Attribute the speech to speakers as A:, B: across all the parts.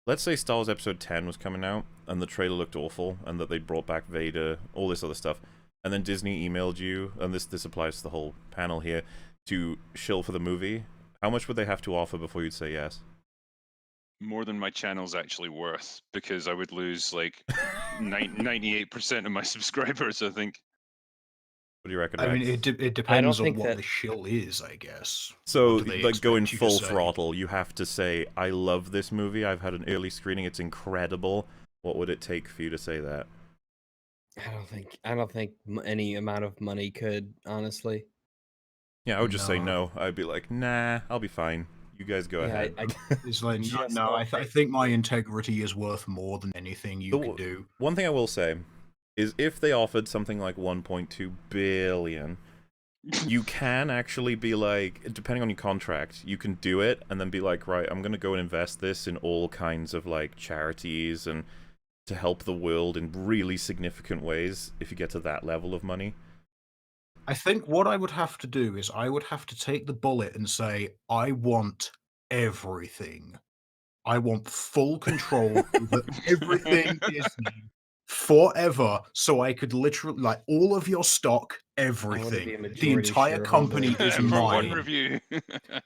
A: let's say Star Wars Episode 10 was coming out, and the trailer looked awful, and that they brought back Vader, all this other stuff, and then Disney emailed you, and this applies to the whole panel here, to shill for the movie, how much would they have to offer before you'd say yes?
B: More than my channel's actually worth, because I would lose like 98% of my subscribers, I think.
A: What do you reckon,
C: I mean,
A: Rex?
C: it depends on
D: think
C: what
D: that-
C: the shill is, I guess.
A: So,
C: What do they
A: like, going
C: expect you to
A: full
C: say?
A: throttle, you have to say, I love this movie, I've had an early screening, it's incredible. What would it take for you to say that?
D: I don't think any amount of money could, honestly.
A: Yeah, I would just say
C: No.
A: no. I'd be like, nah, I'll be fine. You guys go ahead.
C: It's like,
D: Just
C: no,
D: don't
C: I think my integrity is worth more than anything you
A: The
C: could do.
A: One thing I will say is if they offered something like 1.2 billion, you can actually be like, depending on your contract, you can do it and then be like, right, I'm going to go and invest this in all kinds of like charities and to help the world in really significant ways if you get to that level of money.
C: I think what I would have to do is I would have to take the bullet and say, I want everything. I want full control over everything Disney forever, so I could literally, like, all of your stock,
D: be a
C: everything. The
D: majority
C: entire
D: shareholder.
C: company is
B: For one
C: mine.
B: review.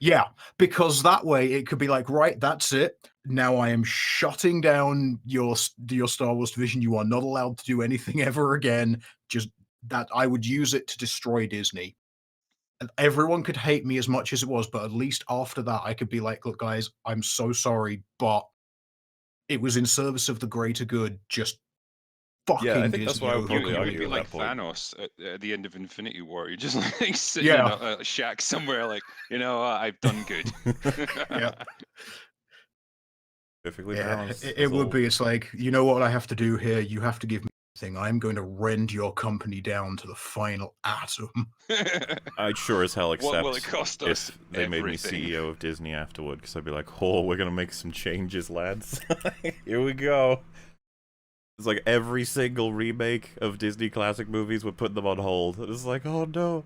C: Yeah, because that way it could be like, right, that's it. Now I am shutting down your Star Wars division. You are not allowed to do anything ever again. Just that I would use it to destroy Disney. And everyone could hate me as much as it was, but at least after that, I could be like, look, guys, I'm so sorry, but it was in service of the greater good. Just fucking
A: Yeah, I think that's
C: Disney
A: what I would
C: over
A: probably
B: You
C: and
B: would
A: argue
B: be
A: at
B: like
A: that point.
B: Thanos at the end of Infinity War. You're just like sitting in
C: Yeah.
B: a shack somewhere, like, I've done good.
C: Yeah.
A: Perfectly
C: Yeah,
A: balanced.
C: it would be. It's like, you know what I have to do here? You have to give me thing. I'm going to rend your company down to the final atom.
A: I'd sure as hell accept
B: What will it cost us?
A: if they made me
B: Everything.
A: CEO of Disney afterward, because I'd be like, oh, we're gonna make some changes, lads. Here we go. It's like every single remake of Disney classic movies, we're putting them on hold. It's like, oh no.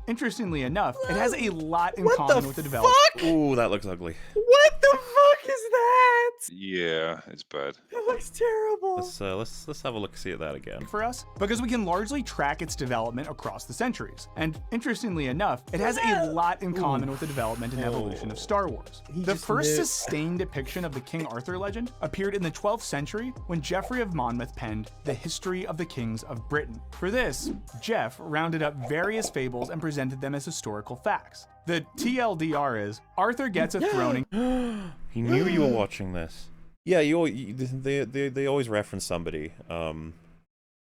E: Interestingly enough, it has a lot in
D: What
E: common
D: the
E: with the development.
D: fuck?
A: Ooh, that looks ugly.
D: What the fuck is that?
B: Yeah, it's bad.
D: That looks terrible.
A: Let's have a look see at that again.
E: For us, because we can largely track its development across the centuries. And interestingly enough, it has a lot in common with the development and evolution of Star Wars. The
D: just
E: first
D: knew-
E: sustained depiction of the King Arthur legend appeared in the 12th century when Geoffrey of Monmouth penned The History of the Kings of Britain. For this, Jeff rounded up various fables and presented them as historical facts. The TLDR is, Arthur gets a throne in
A: He knew you were watching this. Yeah, they always reference somebody, and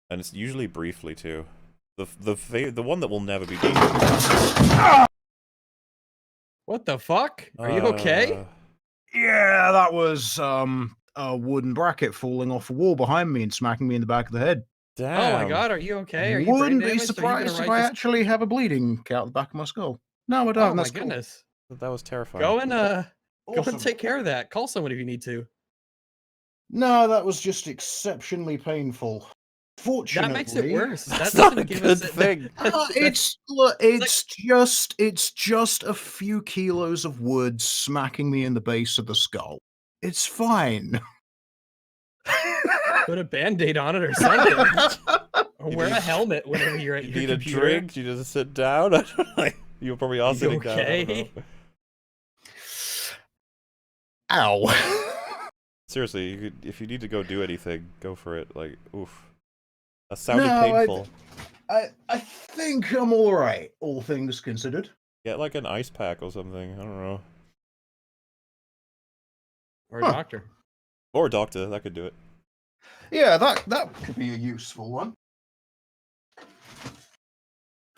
A: it's usually briefly too. The one that will never be done.
D: What the fuck? Are you okay?
C: Yeah, that was a wooden bracket falling off a wall behind me and smacking me in the back of the head.
A: Damn.
D: Oh my god, are you okay? Are you brain
C: Wouldn't be
D: damaged? Are you gonna
C: surprised if
D: write
C: I
D: this-
C: actually have a bleeding out the back of my skull. No, I don't.
D: Oh my
C: That's cool.
D: goodness.
A: That was terrifying.
D: Go and go
C: Awesome.
D: and take care of that. Call someone if you need to.
C: No, that was just exceptionally painful. Fortunately,
D: That makes it worse.
A: That's
D: That
A: not
D: doesn't
A: a
D: give
A: good
D: us
A: thing.
C: It's look, it's just a few kilos of wood smacking me in the base of the skull. It's fine.
D: Put a band-aid on it or something. Or wear a helmet whenever you're at
A: You
D: your
A: need a
D: computer.
A: drink? You just sit down? I don't know. You probably are
D: You
A: sitting down. I don't
D: okay?
A: know.
C: Ow.
A: Seriously, you could, if you need to go do anything, go for it. Like, oof. That sounded
C: No,
A: painful.
C: I think I'm all right, all things considered.
A: Get like an ice pack or something. I don't know.
D: Or a doctor.
A: Or a doctor, that could do it.
C: Yeah, that could be a useful one.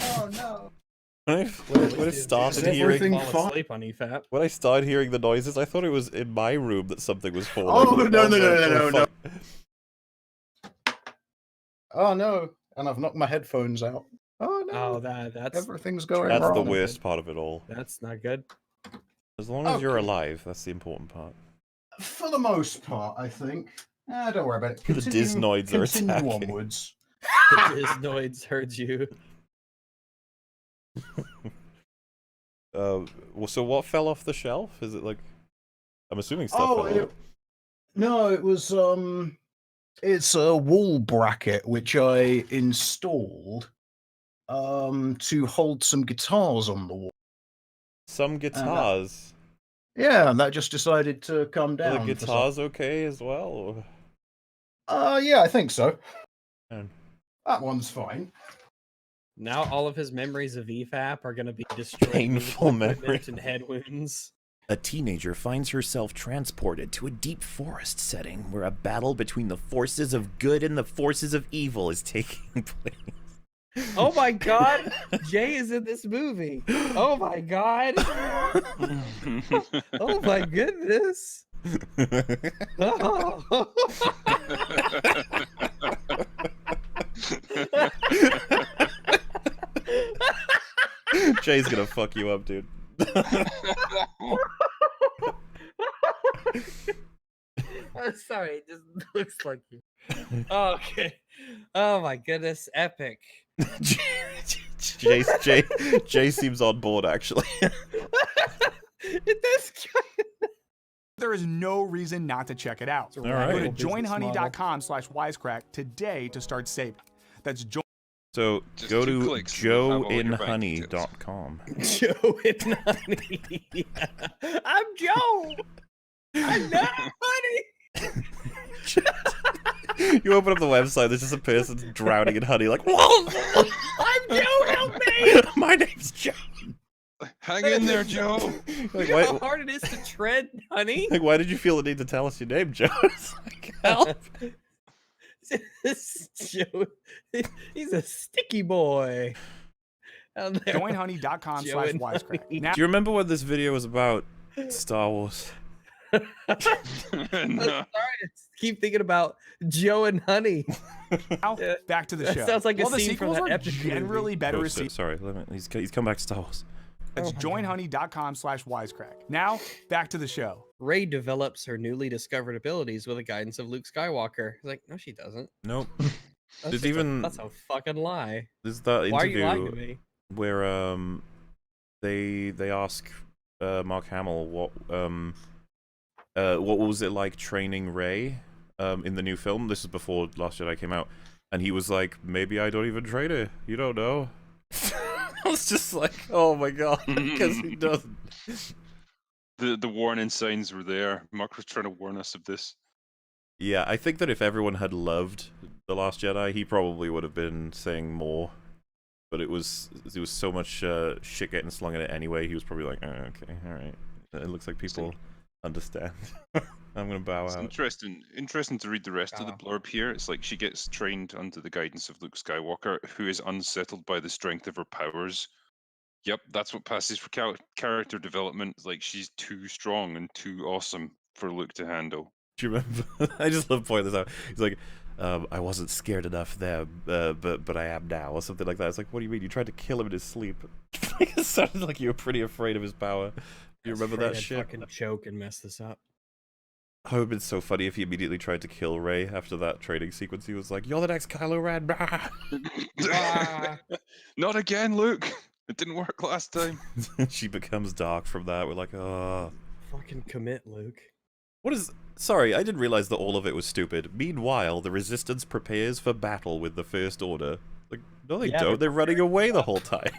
C: Oh no.
A: When I started
C: Is
A: hearing
C: everything
D: Fall
C: fine?
D: asleep on E EFAP.
A: when I started hearing the noises, I thought it was in my room that something was falling.
C: Oh,
A: I
C: no,
A: was
C: no,
A: like,
C: no,
A: oh,
C: no,
A: fuck.
C: Oh no. And I've knocked my headphones out. Oh no.
D: Oh, that's
C: Everything's going
A: That's
C: wrong.
A: the worst part of it all.
D: that's not good.
A: As long as you're
C: Okay.
A: alive, that's the important part.
C: For the most part, I think. Don't worry about it.
A: The
C: Continue,
A: Disnoids are
C: continue
A: attacking.
C: onwards.
D: The Disnoids heard you.
A: Well, so what fell off the shelf? Is it like... I'm assuming stuff
C: Oh,
A: fell off.
C: No, it was it's a wall bracket which I installed to hold some guitars on the wall.
A: Some guitars.
C: Yeah, and that just decided to come
A: Are
C: down.
A: the guitars okay as well?
C: Yeah, I think so.
A: Man.
C: That one's fine.
D: Now all of his memories of EFAP are going to be destroyed.
A: Painful
D: with equipment
A: memory.
D: and head wounds.
A: A teenager finds herself transported to a deep forest setting where a battle between the forces of good and the forces of evil is taking place.
D: Oh my god, Jay is in this movie. Oh my god. Oh my goodness. Oh.
A: Jay's gonna fuck you up, dude.
D: I'm sorry, it just looks like you. Okay. Oh my goodness, epic.
A: Jay seems on board, actually.
D: It does.
E: There is no reason not to check it out.
A: All right.
E: Go to
D: Business model.
E: joinhoney.com/wisecrack today to start saving. That's join.
A: So
B: Just
A: go
B: 2
A: to
B: clicks and we'll have all your bank details.
A: joeinhoney.com.
D: Joe and Honey. I'm Joe. I'm not Honey.
A: You open up the website, there's just a person drowning in honey, like, whoa!
D: I'm Joe. Help me.
A: My name's Joe.
B: Hang in there, Joe.
A: Like,
D: You know how
A: why,
D: hard it is to tread, honey?
A: like, why did you feel the need to tell us your name, Joe? It's like, help.
D: This Joe, he's a sticky boy. Out there.
E: joinhoney.com/wisecrack. Now
A: Do you remember when this video was about Star Wars?
B: No.
D: I'm sorry, I keep thinking about Joe and Honey. Yeah.
E: back to the
D: That
E: show.
D: sounds like a
E: While the
D: scene from
E: sequels
D: that
E: are
D: epic movie.
E: generally better
A: Post it.
E: received.
A: Sorry, he's come back to Star Wars.
E: That's joinhoney.com/wisecrack. Now back to the show.
D: Rey develops her newly discovered abilities with the guidance of Luke Skywalker. He's like, no, she doesn't.
A: Nope.
D: That's, that's a fucking lie.
A: There's that
D: Why are you lying to
A: interview
D: me?
A: where they ask Mark Hamill what was it like training Rey in the new film. This is before Last Jedi came out, and he was like, maybe I don't even train her. You don't know. I was just like, oh my god, because he doesn't.
B: The warning signs were there. Mark was trying to warn us of this.
A: Yeah, I think that if everyone had loved The Last Jedi, he probably would have been saying more. But it was so much shit getting slung at it anyway, he was probably like, okay, alright. It looks like people understand. I'm gonna bow
B: It's
A: out.
B: interesting to read the rest of the blurb here. It's like she gets trained under the guidance of Luke Skywalker, who is unsettled by the strength of her powers. Yep, that's what passes for character development. Like, she's too strong and too awesome for Luke to handle.
A: Do you remember? I just love pointing this out. He's like, I wasn't scared enough there, but I am now, or something like that. It's like, what do you mean? You tried to kill him in his sleep. It sounded like you were pretty afraid of his power. Do you remember that shit?
D: Fucking choke and mess this up.
A: It would have been so funny if he immediately tried to kill Rey after that training sequence. He was like, you're the next Kylo Ren.
B: Not again, Luke. It didn't work last time.
A: She becomes dark from that. We're like, oh.
D: Fucking commit, Luke.
A: What is... Sorry, I didn't realize that all of it was stupid. Meanwhile, the Resistance prepares for battle with the First Order. Like, no they don't. They're running away the whole time.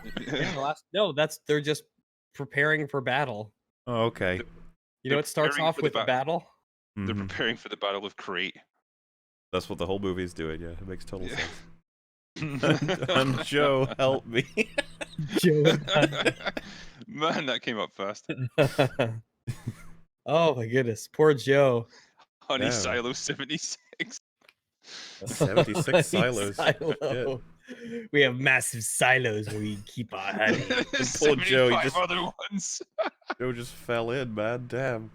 D: No, they're just preparing for battle.
A: Oh, okay.
D: You know, it starts off with a battle.
B: They're preparing for the Battle of Crate.
A: That's what the whole movie is doing, yeah. It makes total sense. And Joe, help me.
D: Joe.
B: Man, that came up fast.
D: Oh my goodness, poor Joe.
B: Honey Silo 76.
A: 76 silos.
D: Silo. We have massive silos where we keep our honey.
A: Poor Joe, he just,
B: other ones.
A: Joe just fell in, man. Damn.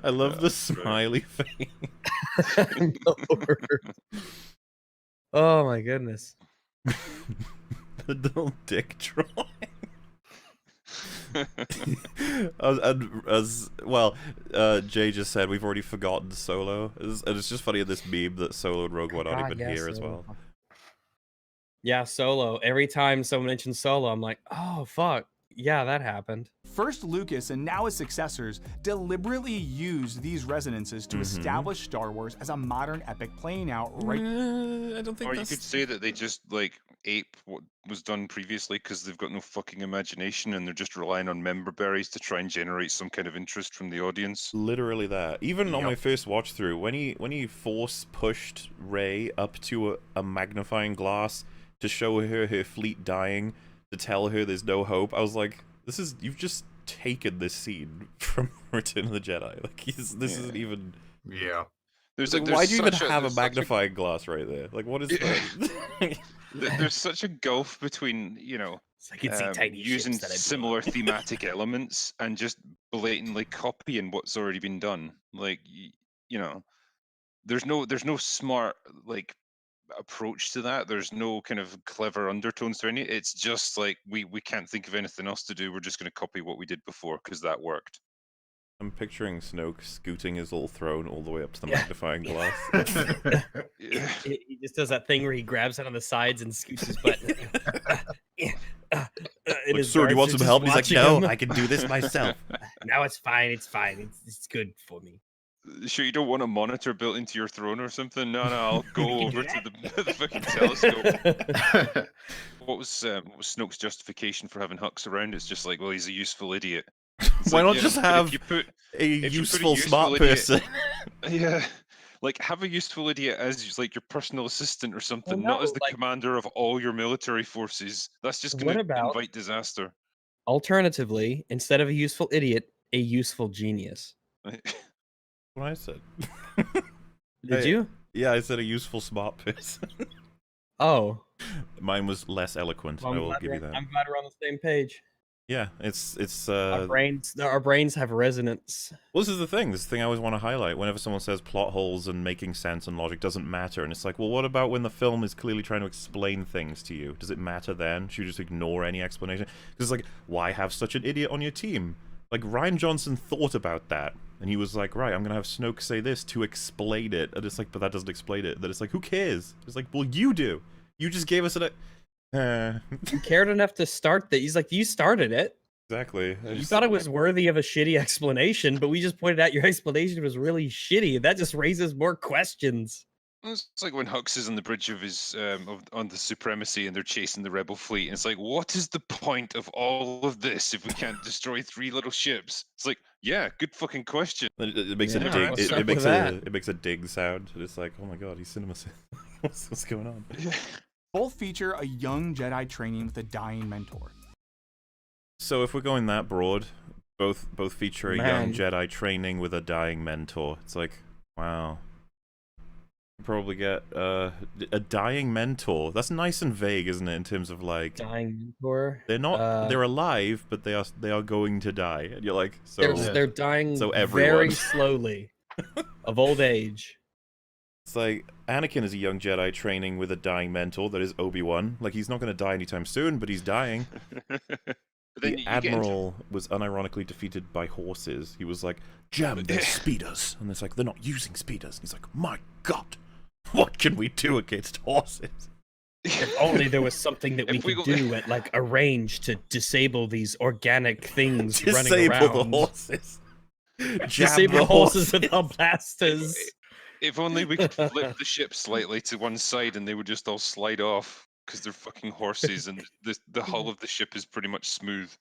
A: I love the smiley face.
D: Oh my goodness.
A: The little dick drawing. Jay just said we've already forgotten Solo, and it's just funny in this meme that Solo and Rogue One aren't even here as well.
F: Yeah, Solo. Every time someone mentions Solo, I'm like, oh fuck, yeah, that happened.
E: First, Lucas and now his successors deliberately used these resonances to establish Star Wars as a modern epic playing out right.
A: I don't think
B: Or
A: that's...
B: you could say that they just like ape what was done previously because they've got no fucking imagination and they're just relying on member berries to try and generate some kind of interest from the audience.
A: Literally that. Even on my first watch through, when he force pushed Rey up to a magnifying glass to show her fleet dying, to tell her there's no hope, I was like, you've just taken this scene from Return of the Jedi. Like this isn't even...
C: Yeah.
B: There's
A: like,
B: there's
A: why do you even
B: such
A: have a
B: there's
A: magnifying glass right there? Like, what is that?
B: There's such a gulf between, you know,
F: I can see tiny
B: using
F: ships that I blew
B: similar
F: up.
B: thematic elements and just blatantly copying what's already been done. Like, you know, there's no smart like approach to that. There's no kind of clever undertones to any. It's just like we can't think of anything else to do. We're just going to copy what we did before because that worked.
A: I'm picturing Snoke scooting his little throne all the way up to the magnifying glass.
F: He just does that thing where he grabs it on the sides and scoots his butt.
A: Like, sir, do you want some help? And he's like, no, I can do this myself.
F: No, it's fine. It's fine. It's good for me.
B: Sure, you don't want a monitor built into your throne or something? No, I'll go over to the fucking telescope. What was Snoke's justification for having Hux around? It's just like, well, he's a useful idiot.
A: Why not just have a useful smart person?
B: Yeah, like have a useful idiot as like your personal assistant or something,
F: Well,
B: not as the
F: like,
B: commander of all your military forces. That's just going to invite disaster.
F: Alternatively, instead of a useful idiot, a useful genius.
A: What I said.
F: Did you?
A: Yeah, I said a useful smart person.
F: Oh.
A: Mine was less eloquent.
F: Well,
A: I will give you that.
F: I'm glad we're on the same page.
A: Yeah, it's
F: our brains have resonance.
A: Well, this is the thing. This is the thing I always want to highlight. Whenever someone says plot holes and making sense and logic doesn't matter, and it's like, well, what about when the film is clearly trying to explain things to you? Does it matter then? Should you just ignore any explanation? Because it's like, why have such an idiot on your team? Like, Rian Johnson thought about that, and he was like, right, I'm gonna have Snoke say this to explain it, and it's like, but that doesn't explain it. Then it's like, who cares? It's like, well, you do. You just gave us
F: You cared enough to start that. He's like, you started it.
A: Exactly.
F: You thought it was worthy of a shitty explanation, but we just pointed out your explanation was really shitty. That just raises more questions.
B: It's like when Hux is on the bridge of his on the supremacy and they're chasing the rebel fleet, and it's like, what is the point of all of this if we can't destroy 3 little ships? It's like, yeah, good fucking question.
A: It makes a ding. It makes a ding sound. And it's like, oh my god, he's cinema. What's going on?
E: Both feature a young Jedi training with a dying mentor.
A: So if we're going that broad, both feature a young Jedi training with a dying mentor. It's like, wow. You probably get a dying mentor. That's nice and vague, isn't it? In terms of like
F: dying mentor.
A: They're not. They're alive, but they are going to die. And you're like, so
F: they're dying.
A: So everyone.
F: Very slowly of old age.
A: It's like Anakin is a young Jedi training with a dying mentor. That is Obi-Wan. Like, he's not going to die anytime soon, but he's dying. The Admiral was unironically defeated by horses. He was like, jam their speeders. And it's like, they're not using speeders. And he's like, my god, what can we do against horses?
F: If only there was something that we could do at like a range to disable these organic things running around.
A: Disable the horses.
F: Disable the horses with our blasters.
B: If only we could flip the ship slightly to one side and they would just all slide off because they're fucking horses and the hull of the ship is pretty much smooth.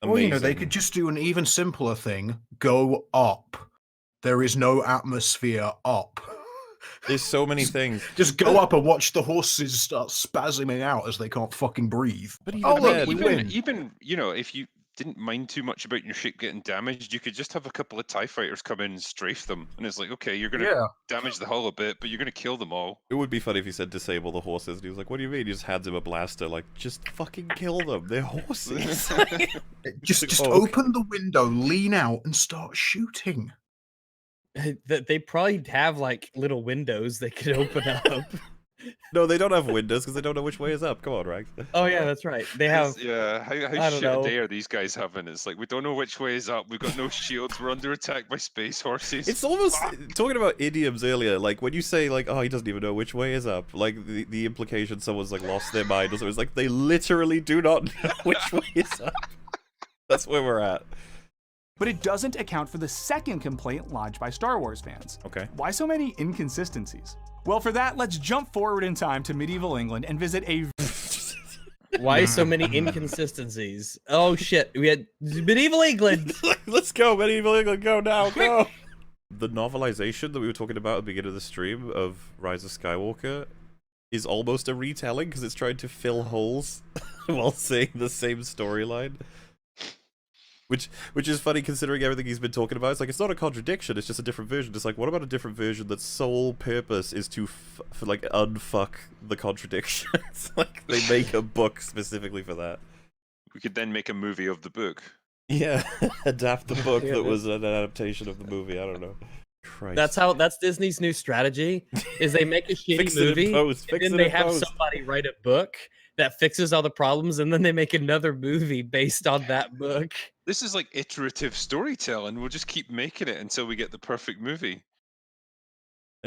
C: Or, you know, they could just do an even simpler thing. Go up. There is no atmosphere up.
A: There's so many things.
C: Just go up and watch the horses start spasming out as they can't fucking breathe.
A: But
B: even you know, if you didn't mind too much about your ship getting damaged, you could just have a couple of TIE fighters come in and strafe them. And it's like, okay, you're going to damage the hull a bit, but you're going to kill them all.
A: It would be funny if he said disable the horses. And he was like, what do you mean? He just hands him a blaster. Like, just fucking kill them. They're horses.
C: just open the window, lean out, and start shooting.
F: They probably have like little windows they could open up.
A: No, they don't have windows because they don't know which way is up. Come on, Rags.
F: Oh yeah, that's right. They have.
B: Yeah, how
F: I don't
B: shit
F: know.
B: a day are these guys having? It's like we don't know which way is up. We've got no shields. We're under attack by space horses.
A: It's almost talking about idioms earlier. Like when you say like, "Oh, he doesn't even know which way is up." Like the implication someone's like lost their mind or something. It's like they literally do not know which way is up. That's where we're at.
E: But it doesn't account for the second complaint lodged by Star Wars fans.
A: Okay.
E: Why so many inconsistencies? Well, for that, let's jump forward in time to medieval England and visit a...
F: Why so many inconsistencies? Oh shit, we had medieval England.
A: Let's go, medieval England. Go now, go. The novelization that we were talking about at the beginning of the stream of Rise of Skywalker is almost a retelling because it's trying to fill holes while saying the same storyline. Which is funny considering everything he's been talking about. It's like, it's not a contradiction, it's just a different version. It's like, what about a different version that's sole purpose is to like unfuck the contradictions? Like they make a book specifically for that.
B: We could then make a movie of the book.
A: Yeah, adapt the book that was an adaptation of the movie. I don't know. Christ.
F: That's Disney's new strategy. Is they make a shitty movie, and then they have somebody write a book that fixes all the problems, and then they make another movie based on that book.
B: This is like iterative storytelling. We'll just keep making it until we get the perfect movie.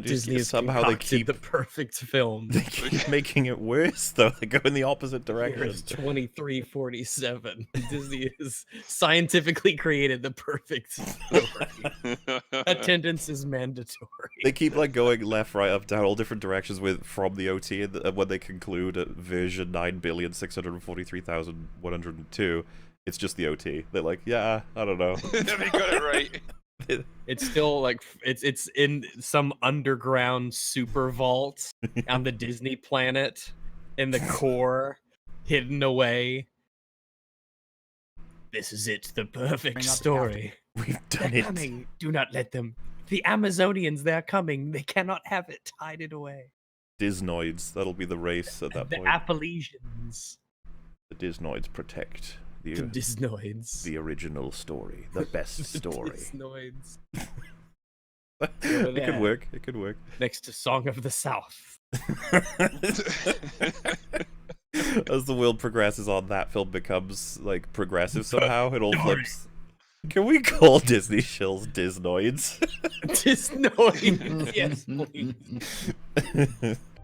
F: Disney
A: somehow they keep
F: the perfect film.
A: They keep making it worse, though. They go in the opposite direction.
F: 2347. Disney has scientifically created the perfect story. Attendance is mandatory.
A: They keep like going left, right, up, down, all different directions with from the OT, and when they conclude at version 9,643,102, it's just the OT. They're like, yeah, I don't know.
B: They got it right.
F: It's still like it's in some underground super vault on the Disney planet in the core, hidden away. This is it, the perfect story.
A: We've done
F: They're
A: it.
F: coming. Do not let them. The Amazonians, they're coming. They cannot have it. Hide it away.
A: Disnoids. That'll be the race at that
F: The
A: point.
F: Appalachians.
A: The Disnoids protect
F: The Disnoids.
A: the original story, the best story.
F: Disnoids.
A: It could work. It could work.
F: Next to Song of the South.
A: As the world progresses on, that film becomes like progressive somehow. It all flips. Can we call Disney shills Disnoids?
F: Disnoids. Yes, please.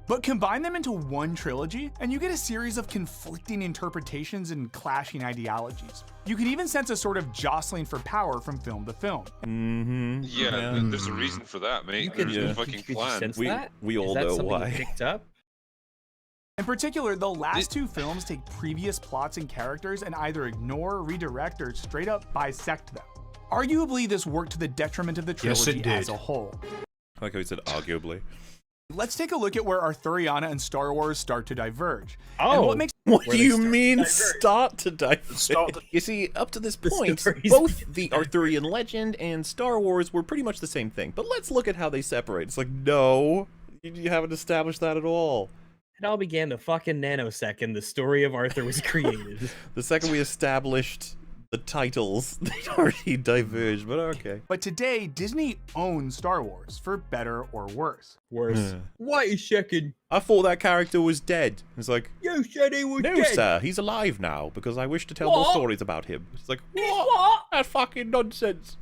E: But combine them into one trilogy, and you get a series of conflicting interpretations and clashing ideologies. You can even sense a sort of jostling for power from film to film.
A: Mm-hmm.
B: Yeah, there's a reason for that, mate. There's no fucking plan.
A: We all know why.
F: Picked up?
E: In particular, the last two films take previous plots and characters and either ignore, redirect, or straight up bisect them. Arguably, this worked to the detriment of the trilogy as a whole.
A: I like how he said arguably.
E: Let's take a look at where Arthuriana and Star Wars start to diverge.
F: Oh,
A: what do you mean start to diverge? You see, up to this point, both the Arthurian legend and Star Wars were pretty much the same thing. But let's look at how they separate. It's like, no, you haven't established that at all.
F: It all began the fucking nanosecond the story of Arthur was created.
A: The second we established the titles, they already diverged, but okay.
E: But today, Disney owns Star Wars, for better or worse.
F: Worse. Wait a second.
A: I thought that character was dead. It's like,
F: You said he was
A: no,
F: dead.
A: sir, he's alive now, because I wish to tell more stories about him. It's like,
F: What?
A: That's fucking nonsense.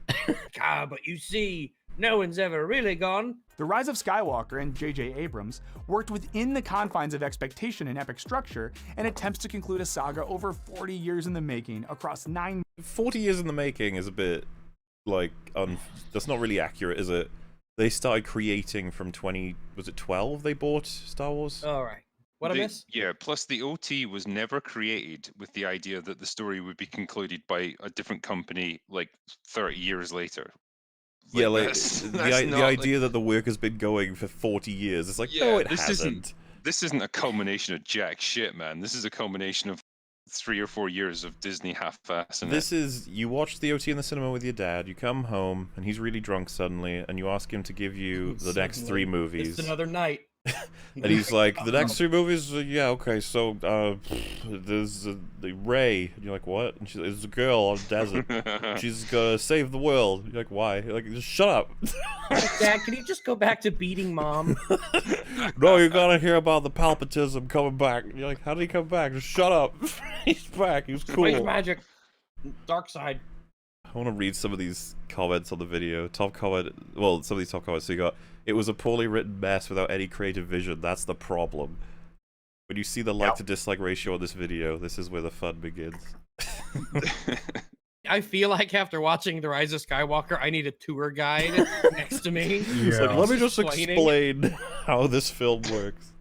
F: But you see, no one's ever really gone.
E: The Rise of Skywalker and J.J. Abrams worked within the confines of expectation and epic structure and attempts to conclude a saga over 40 years in the making across 9...
A: 40 years in the making is a bit, like, that's not really accurate, is it? They started creating from 12 they bought Star Wars?
F: All right. What I miss?
B: Yeah, plus the OT was never created with the idea that the story would be concluded by a different company, like, 30 years later.
A: Yeah, like,
B: that's
A: the
B: not,
A: idea that the work has been going for 40 years, it's like, no, it hasn't.
B: This isn't a culmination of jack shit, man. This is a culmination of 3 or 4 years of Disney half-assing
A: This is, you watch the OT in the cinema with your dad, you come home, and he's really drunk suddenly, and you ask him to give you the next 3 movies.
F: It's another night.
A: And he's like, the next 3 movies, yeah, okay, so, there's the Rey. And you're like, what? And there's a girl on the desert. She's gonna save the world. You're like, why? You're like, just shut up.
F: Dad, can you just go back to beating mom?
A: No, you gotta hear about the Palpatism coming back. And you're like, how did he come back? Just shut up. He's back. He was cool.
F: Space magic. Dark side.
A: I want to read some of these comments on the video. Top comment, well, some of these top comments. So you got, it was a poorly written mess without any creative vision. That's the problem. When you see the like to dislike ratio on this video, this is where the fun begins.
F: I feel like after watching The Rise of Skywalker, I need a tour guide next to me.
A: It's like, let me just explain how this film works.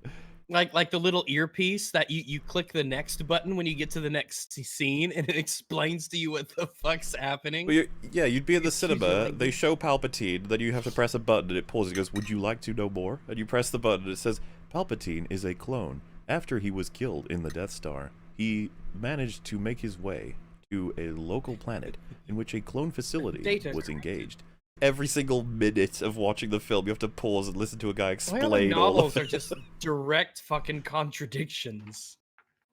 F: Like the little earpiece that you click the next button when you get to the next scene, and it explains to you what the fuck's happening.
A: Well, yeah, you'd be in the cinema, they show Palpatine, then you have to press a button and it pauses. It goes, would you like to know more? And you press the button and it says, Palpatine is a clone. After he was killed in the Death Star, he managed to make his way to a local planet in which a clone facility was engaged. Every single minute of watching the film, you have to pause and listen to a guy explain all of it.
F: Novels are just direct fucking contradictions.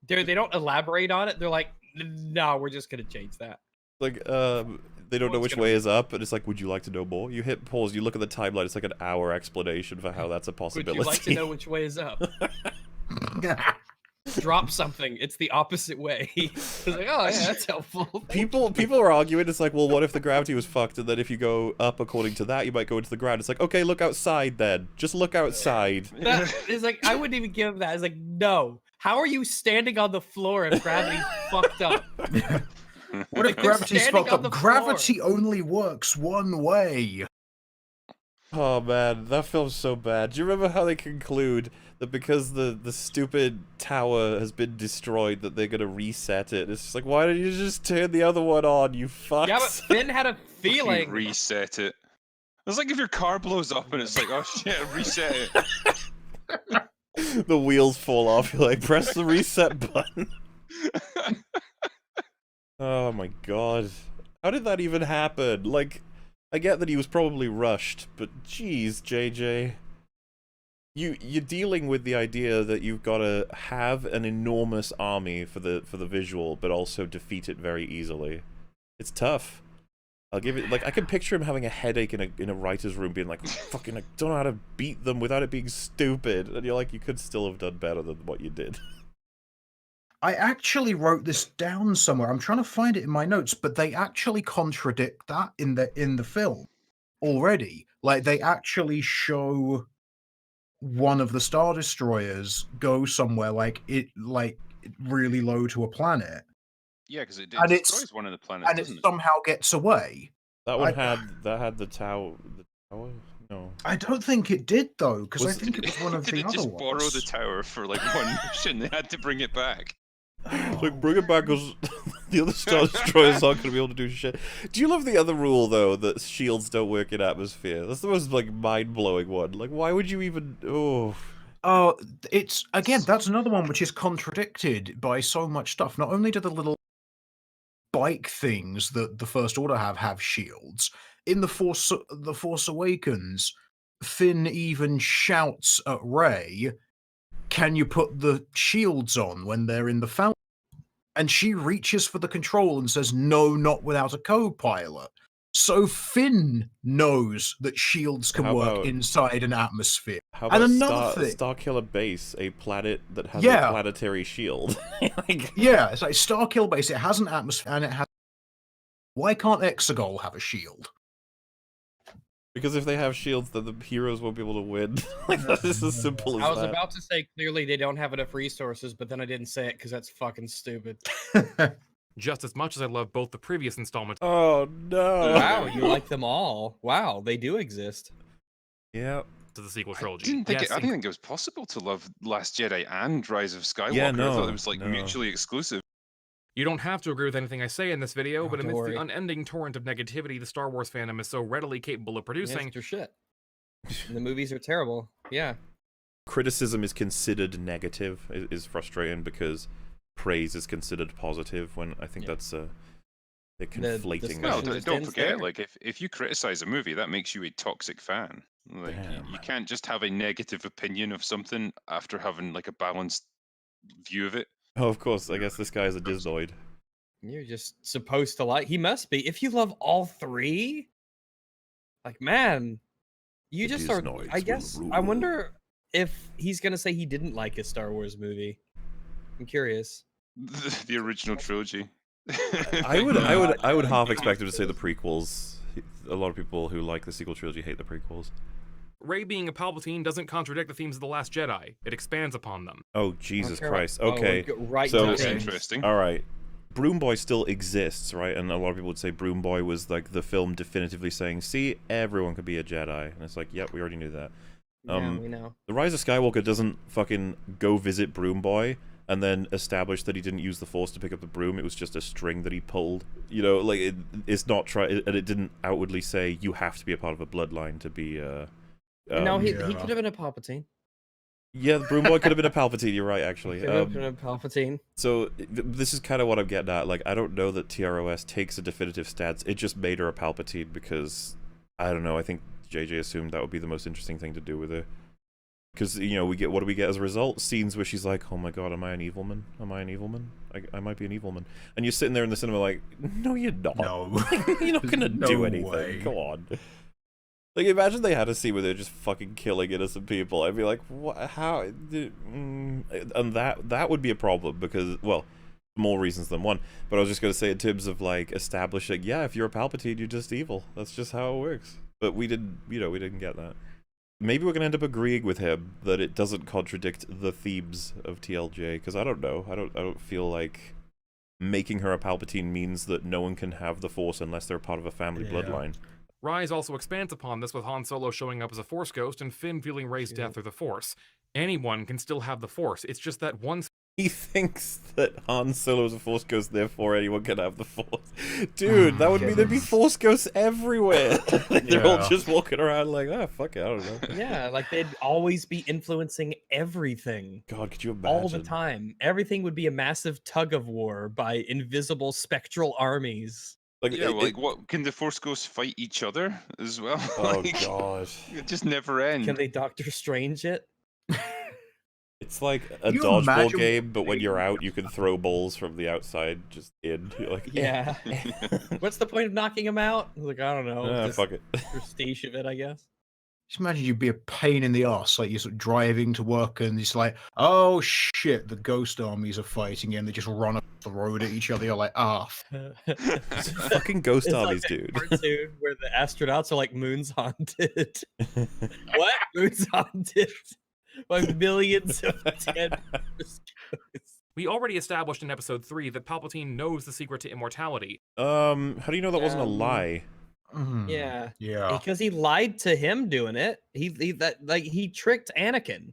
F: They don't elaborate on it. They're like, no, we're just gonna change that.
A: Like, they don't know which way is up, and it's like, would you like to know more? You hit pause, you look at the timeline, it's like an hour explanation for how that's a possibility.
F: Would you like to know which way is up? Drop something. It's the opposite way. It's like, oh yeah, that's helpful.
A: People are arguing. It's like, well, what if the gravity was fucked, and then if you go up according to that, you might go into the ground. It's like, okay, look outside then. Just look outside.
F: That is like, I wouldn't even give that. It's like, no. How are you standing on the floor if gravity's fucked up?
C: What if gravity's fucked up? Gravity only works one way.
A: Oh man, that film's so bad. Do you remember how they conclude that because the stupid tower has been destroyed, that they're gonna reset it? It's just like, why don't you just turn the other one on, you fucks?
F: Yeah, but Finn had a feeling.
B: Reset it. It's like if your car blows up and it's like, oh shit, reset it.
A: The wheels fall off. You're like, press the reset button. Oh my god, how did that even happen? Like, I get that he was probably rushed, but geez, JJ. You're dealing with the idea that you've got to have an enormous army for the visual, but also defeat it very easily. It's tough. I'll give it, like, I can picture him having a headache in a writer's room, being like, fucking, I don't know how to beat them without it being stupid. And you're like, you could still have done better than what you did.
C: I actually wrote this down somewhere. I'm trying to find it in my notes, but they actually contradict that in the film already. Like, they actually show one of the Star Destroyers go somewhere like really low to a planet.
B: Yeah, because it destroys one of the planets,
C: and it somehow gets away.
A: That one had the tower. The tower? No.
C: I don't think it did though, because I think it was one of the other ones.
B: Did it just borrow the tower for like one mission? They had to bring it back.
A: Like, bring it back because the other Star Destroyers aren't going to be able to do shit. Do you love the other rule, though, that shields don't work in atmosphere? That's the most, like, mind-blowing one. Like, why would you even... Oh,
C: it's... Again, that's another one which is contradicted by so much stuff. Not only do the little bike things that the First Order have shields, in the Force Awakens, Finn even shouts at Rey, can you put the shields on when they're in the fountain? And she reaches for the control and says, no, not without a co-pilot. So Finn knows that shields can work inside an atmosphere.
A: How about Starkiller Base, a planet that has a planetary shield?
C: Yeah, it's like Starkiller Base, it has an atmosphere and it has... Why can't Exegol have a shield?
A: Because if they have shields, then the heroes won't be able to win. Like, that is as simple as that.
F: I was about to say, clearly they don't have enough resources, but then I didn't say it because that's fucking stupid.
G: Just as much as I love both the previous installments.
A: Oh, no.
F: Wow, you like them all. Wow, they do exist.
A: Yeah.
G: To the sequel trilogy.
B: I didn't think it was possible to love Last Jedi and Rise of Skywalker.
A: Yeah, no,
B: I thought it was like mutually exclusive.
G: You don't have to agree with anything I say in this video, but amidst the unending torrent of negativity the Star Wars fandom is so readily capable of producing...
F: It's your shit. The movies are terrible. Yeah.
A: Criticism is considered negative is frustrating because praise is considered positive, when I think that's They're conflating.
B: No,
A: that.
B: don't forget, like if you criticize a movie, that makes you a toxic fan. Like you can't just have a negative opinion of something after having like a balanced view of it.
A: Oh, of course. I guess this guy is a Disnoid.
F: You're just supposed to like. He must be. If you love all three, like man, you just are. I guess. I wonder if he's gonna say he didn't like a Star Wars movie. I'm curious.
B: The original trilogy.
A: I would half expect him to say the prequels. A lot of people who like the sequel trilogy hate the prequels.
G: Rey being a Palpatine doesn't contradict the themes of The Last Jedi. It expands upon them.
A: Oh, Jesus Christ. Okay.
F: Right
A: so,
F: to
B: interesting.
A: All right. Broom Boy still exists, right? And a lot of people would say Broom Boy was like the film definitively saying, see, everyone could be a Jedi. And it's like, yep, we already knew that.
F: Yeah, we know.
A: The Rise of Skywalker doesn't fucking go visit Broom Boy and then establish that he didn't use the Force to pick up the broom. It was just a string that he pulled. You know, like, it's not and it didn't outwardly say, you have to be a part of a bloodline to be,
F: no, he could have been a Palpatine.
A: Yeah, the Broom Boy could have been a Palpatine, you're right, actually.
F: Could have been a Palpatine.
A: So, this is kind of what I'm getting at. Like, I don't know that TROS takes a definitive stance. It just made her a Palpatine because, I don't know, I think JJ assumed that would be the most interesting thing to do with her. Because, you know, what do we get as a result? Scenes where she's like, oh my god, am I an evilman? Am I an evilman? I might be an evilman. And you're sitting there in the cinema like, no, you're not.
C: No.
A: You're not gonna do anything.
C: Way.
A: Come on. Like, imagine they had a scene where they're just fucking killing innocent people. I'd be like, what? How? And that would be a problem because, well, more reasons than one. But I was just going to say in terms of, like, establishing, yeah, if you're a Palpatine, you're just evil. That's just how it works. But we didn't, you know, we didn't get that. Maybe we're going to end up agreeing with him that it doesn't contradict the themes of TLJ, because I don't know. I don't feel like making her a Palpatine means that no one can have the Force unless they're part of a family bloodline.
G: Rise also expands upon this with Han Solo showing up as a Force ghost and Finn feeling Rey's death through the Force. Anyone can still have the Force. It's just that one.
A: He thinks that Han Solo is a Force ghost, therefore anyone can have the Force. Dude, that would mean there'd be Force ghosts everywhere. They're all just walking around like, oh, fuck it, I don't know.
F: Yeah, like they'd always be influencing everything.
A: God, could you imagine?
F: All the time. Everything would be a massive tug of war by invisible spectral armies.
B: Like, yeah, well, like what can the Force ghosts fight each other as well?
A: Oh
B: like,
A: god,
B: it just never ends.
F: Can they Doctor Strange it?
A: It's like a dodgeball game, but when you're out, you can throw balls from the outside just in. You're like,
F: yeah. What's the point of knocking him out? Like, I don't know.
A: Fuck it.
F: Prestige of it, I guess.
C: Just imagine you'd be a pain in the ass, like you're sort of driving to work and it's like, oh shit, the ghost armies are fighting and they just run up the road at each other. You're like,
A: fucking ghost armies,
F: like
A: dude.
F: Cartoon where the astronauts are like, moon's haunted. What? Moon's haunted by millions of dead ghosts.
G: We already established in episode 3 that Palpatine knows the secret to immortality.
A: How do you know that wasn't a lie?
F: Yeah,
C: yeah,
F: because he lied to him doing it. He tricked Anakin.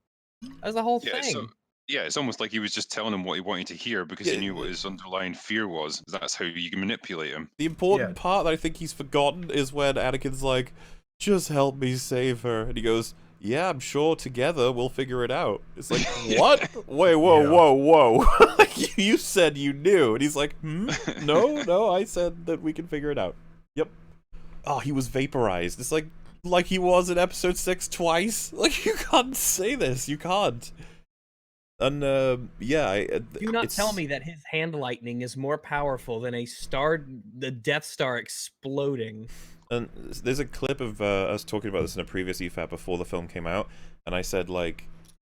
F: That's the whole thing.
B: So, yeah, it's almost like he was just telling him what he wanted to hear because he knew what his underlying fear was. That's how you can manipulate him.
A: The important part that I think he's forgotten is when Anakin's like, "Just help me save her," and he goes, "Yeah, I'm sure together we'll figure it out." It's like, what? Wait, whoa. Like, you said you knew, and he's like, No, I said that we can figure it out. Yep. Oh, he was vaporized. It's like he was in episode 6 twice. Like, you can't say this. You can't. And,
F: do not tell me that his hand lightning is more powerful than the Death Star exploding.
A: And there's a clip of us talking about this in a previous EFAP before the film came out, and I said, like,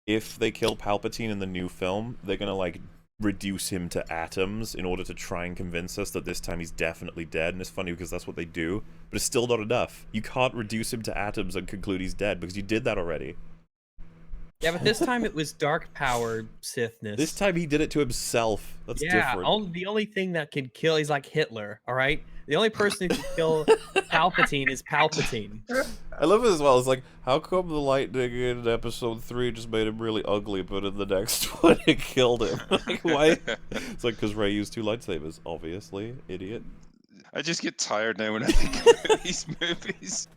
A: if they kill Palpatine in the new film, they're gonna, like, reduce him to atoms in order to try and convince us that this time he's definitely dead. And it's funny because that's what they do, but it's still not enough. You can't reduce him to atoms and conclude he's dead because you did that already.
F: Yeah, but this time it was dark power Sithness.
A: This time he did it to himself. That's different.
F: The only thing that could kill, he's like Hitler, all right? The only person who can kill Palpatine is Palpatine.
A: I love it as well. It's like, how come the lightning in episode 3 just made him really ugly, but in the next one it killed him? Like, why? It's like, because Rey used 2 lightsabers. Obviously, idiot.
B: I just get tired now when I think about these movies.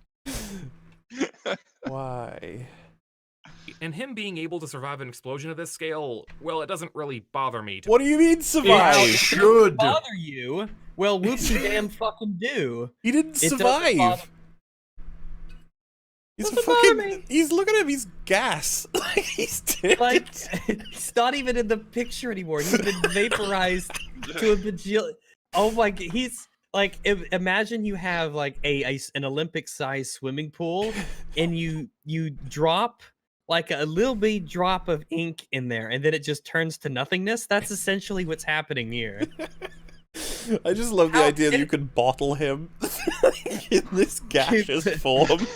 A: Why?
G: And him being able to survive an explosion of this scale, well, it doesn't really bother me.
A: What do you mean survive?
F: It should bother you. Well, whoopsie damn fucking do.
A: He didn't survive. He's fucking. He's look at him. He's gas. Like he's dead.
F: Like he's not even in the picture anymore. He's been vaporized to a bajillion. Oh my god. He's like. Imagine you have like an Olympic-sized swimming pool, and you drop like a little bitty drop of ink in there, and then it just turns to nothingness. That's essentially what's happening here.
A: I just love the idea that you can bottle him in this gaseous form.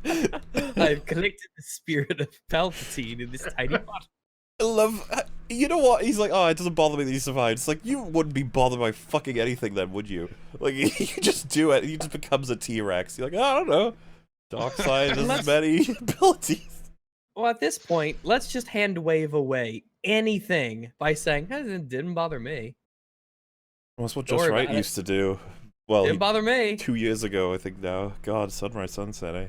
F: I've collected the spirit of Palpatine in this tiny bottle.
A: I love. You know what? He's like, oh, it doesn't bother me that he survived. It's like, you wouldn't be bothered by fucking anything then, would you? Like, you just do it. He just becomes a T-Rex. You're like, oh, I don't know. Dark side has many abilities.
F: Well, at this point, let's just hand wave away anything by saying, it didn't bother me.
A: Well, that's what Just Right used to do. Well,
F: didn't bother me.
A: 2 years ago, I think now. God, Sunrise, Sunset, eh?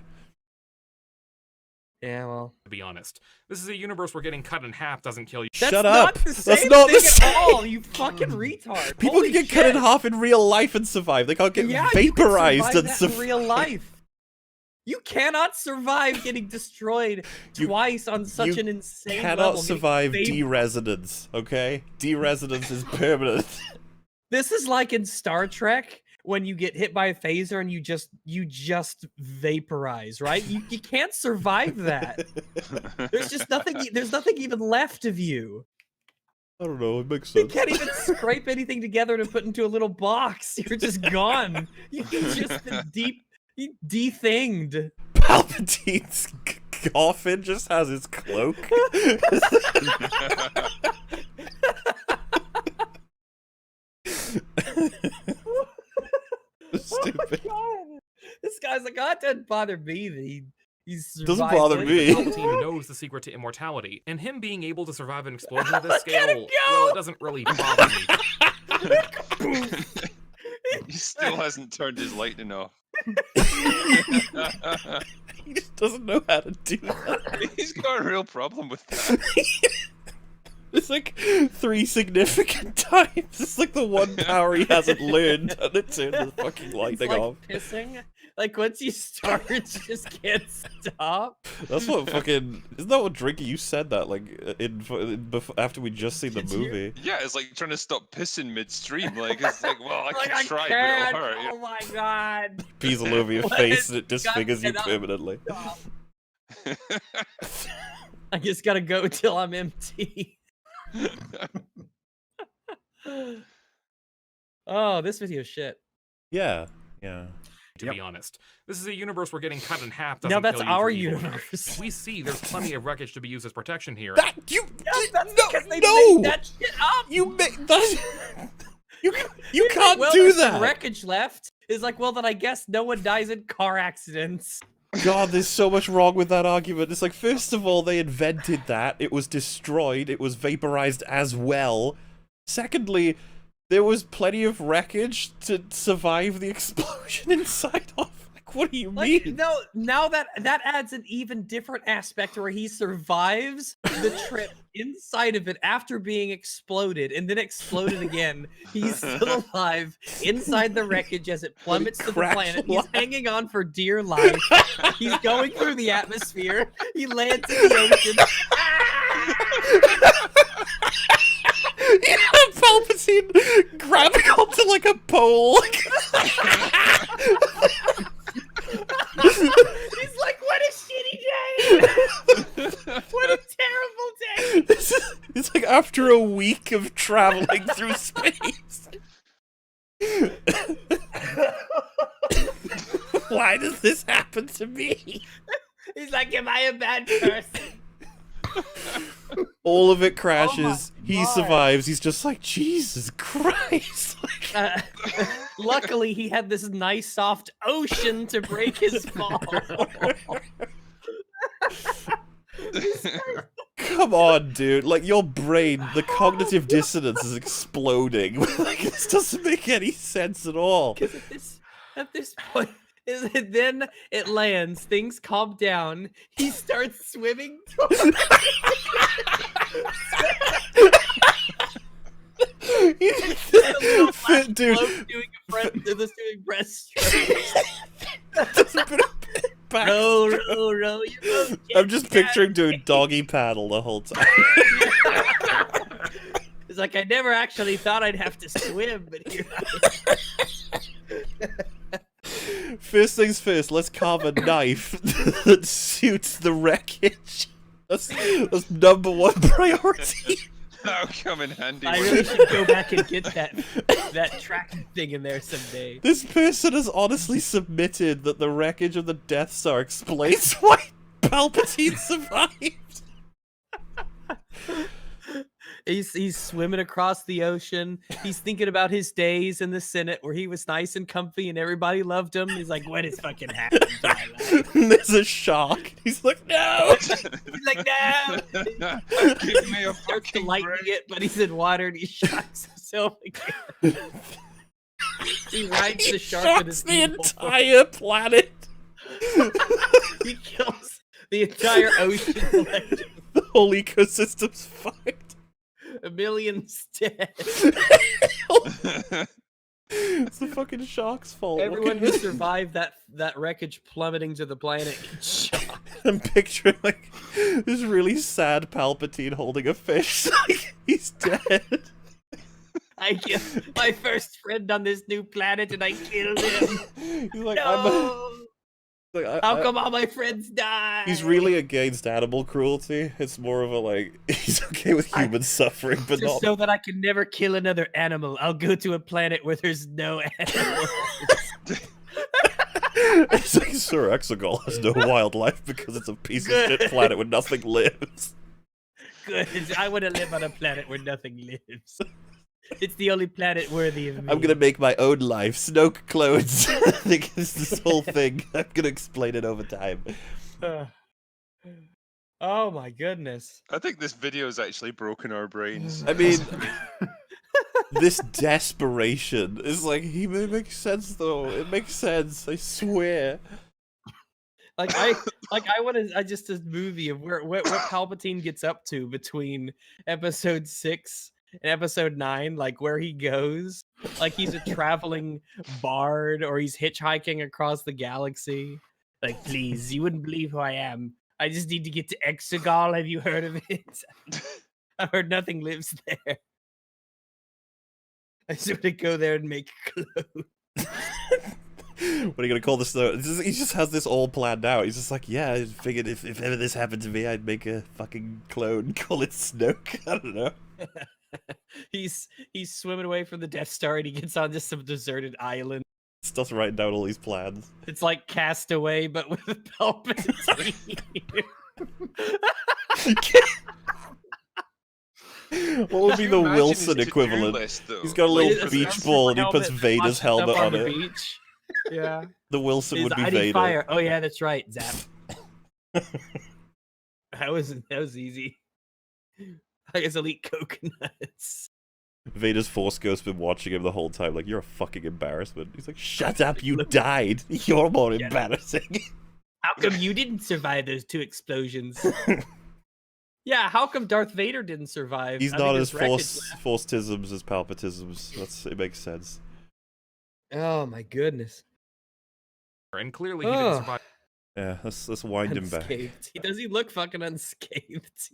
F: Yeah, well.
G: To be honest, this is a universe where getting cut in half doesn't kill you.
A: Shut up!
F: That's not the same at all, you fucking retard.
A: People can get cut in half in real life and survive. They can't get vaporized and survive.
F: In real life. You cannot survive getting destroyed twice on such an insane level.
A: You cannot survive deresonance, okay? Deresonance is permanent.
F: This is like in Star Trek when you get hit by a phaser and you just vaporize, right? You can't survive that. There's just nothing. There's nothing even left of you.
A: I don't know. It makes sense.
F: You can't even scrape anything together to put into a little box. You're just gone. You've just been de-thinged.
A: Palpatine's coffin just has his cloak. Stupid.
F: Oh my god. This guy's like, oh, it doesn't bother me that he's
A: doesn't bother me.
G: Palpatine knows the secret to immortality, and him being able to survive an explosion of this scale, well, it doesn't really bother me.
B: He still hasn't turned his lightning off.
A: He just doesn't know how to do that.
B: He's got a real problem with that.
A: It's like 3 significant times. It's like the one power he hasn't learned, and it turned his fucking lightning
F: like
A: off.
F: Pissing. Like once you start, you just can't stop.
A: That's what fucking. Isn't that what Drinky? You said that like after we just seen the movie.
B: Yeah, it's like trying to stop pissing midstream. Like it's like, well, I can try, but it'll hurt.
F: Oh my god.
A: Peas all over your face, and it disfigures you permanently.
F: I just gotta go till I'm empty. Oh, this video's shit.
A: Yeah.
G: To be honest, this is a universe where getting cut in half doesn't
F: kill you. Now that's our
G: universe. We see there's plenty of wreckage to be used as protection here.
F: That's because they made that shit up.
A: You can't do that.
F: The wreckage left is like, well, then I guess no one dies in car accidents.
A: God, there's so much wrong with that argument. It's like, first of all, they invented that. It was destroyed. It was vaporized as well. Secondly, there was plenty of wreckage to survive the explosion inside of. Like, what do you mean?
F: No, now that adds an even different aspect where he survives the trip inside of it after being exploded and then exploded again. He's still alive inside the wreckage as it plummets to the planet. He's hanging on for dear life. He's going through the atmosphere. He lands in the ocean.
A: You have Palpatine grabbing onto like a pole.
F: He's like, what a shitty day! What a terrible day!
A: It's like after a week of traveling through space. Why does this happen to me?
F: He's like, am I a bad person?
A: All of it crashes. He survives. He's just like, Jesus Christ.
F: Luckily, he had this nice, soft ocean to break his fall.
A: Come on, dude. Like, your brain, the cognitive dissonance is exploding. Like, this doesn't make any sense at all.
F: Because at this point, Then it lands. Things calm down. He starts swimming.
A: Dude,
F: doing breaststroke. Row, you boat,
A: I'm just picturing doing doggy paddle the whole time.
F: It's like I never actually thought I'd have to swim, but here I am.
A: First things first, let's carve a knife that suits the wreckage. That's #1 priority.
B: That'll come in handy.
F: I really should go back and get that tracking thing in there someday.
A: This person has honestly submitted that the wreckage of the Death Star explains why Palpatine survived.
F: He's swimming across the ocean. He's thinking about his days in the Senate where he was nice and comfy and everybody loved him. He's like, what has fucking happened to my life?
A: There's a shark. He's like, no.
F: He's like, no.
B: Give me a
F: Starts
B: fucking
F: lightning
B: break.
F: it, but he's in water and he shocks himself again. He rides
A: He
F: the shark
A: shocks
F: with his
A: the
F: evil
A: entire planet.
F: He kills the entire ocean.
A: The whole ecosystem's fucked.
F: A million's dead.
A: It's the fucking shark's fault.
F: Everyone who survived that wreckage plummeting to the planet gets shot.
A: I'm picturing like this really sad Palpatine holding a fish. Like, he's dead.
F: I killed my first friend on this new planet and I killed him.
A: He's like,
F: No!
A: like,
F: How come all my friends die?
A: He's really against animal cruelty. It's more of a like he's okay with human suffering, but
F: just
A: not
F: so that I can never kill another animal. I'll go to a planet where there's no animals.
A: It's like Sir Exegol has no wildlife because it's a piece of shit planet where nothing lives.
F: Good. I want to live on a planet where nothing lives. It's the only planet worthy of me.
A: I'm gonna make my own life. Snoke clones. I think it's this whole thing. I'm gonna explain it over time.
F: Oh my goodness.
B: I think this video has actually broken our brains.
A: I mean, this desperation is like, it makes sense though. It makes sense. I swear.
F: I just this movie of what Palpatine gets up to between episode 6 and episode 9, like where he goes, like he's a traveling bard or he's hitchhiking across the galaxy. Like, please, you wouldn't believe who I am. I just need to get to Exegol. Have you heard of it? I've heard nothing lives there. I just want to go there and make clothes.
A: What are you gonna call this though? He just has this all planned out. He's just like, yeah, I figured if ever this happened to me, I'd make a fucking clone, call it Snoke. I don't know.
F: He's swimming away from the Death Star and he gets onto some deserted island.
A: Starts writing down all these plans.
F: It's like Castaway, but with Palpatine.
A: What would be
B: Can
A: the
B: you imagine
A: Wilson
B: his to-do
A: equivalent?
B: list, though?
A: He's got a
F: Well,
A: little
F: it's
A: beach
F: a
A: ball and he
F: helmet
A: puts
F: and
A: Vader's
F: washes up
A: helmet on
F: the
A: it.
F: beach. Yeah.
A: The Wilson would be
F: I need
A: Vader.
F: fire. Oh yeah, that's right. Zap. that was easy. I guess elite coconuts.
A: Vader's Force Ghost been watching him the whole time, like, you're a fucking embarrassment. He's like, shut up, you died. You're more embarrassing.
F: How come you didn't survive those 2 explosions? Yeah, how come Darth Vader didn't survive?
A: He's not as force-tisms as Palpatisms. It makes sense.
F: Oh my goodness.
G: And clearly he didn't survive.
A: Yeah, let's wind him back.
F: Does he look fucking unscathed?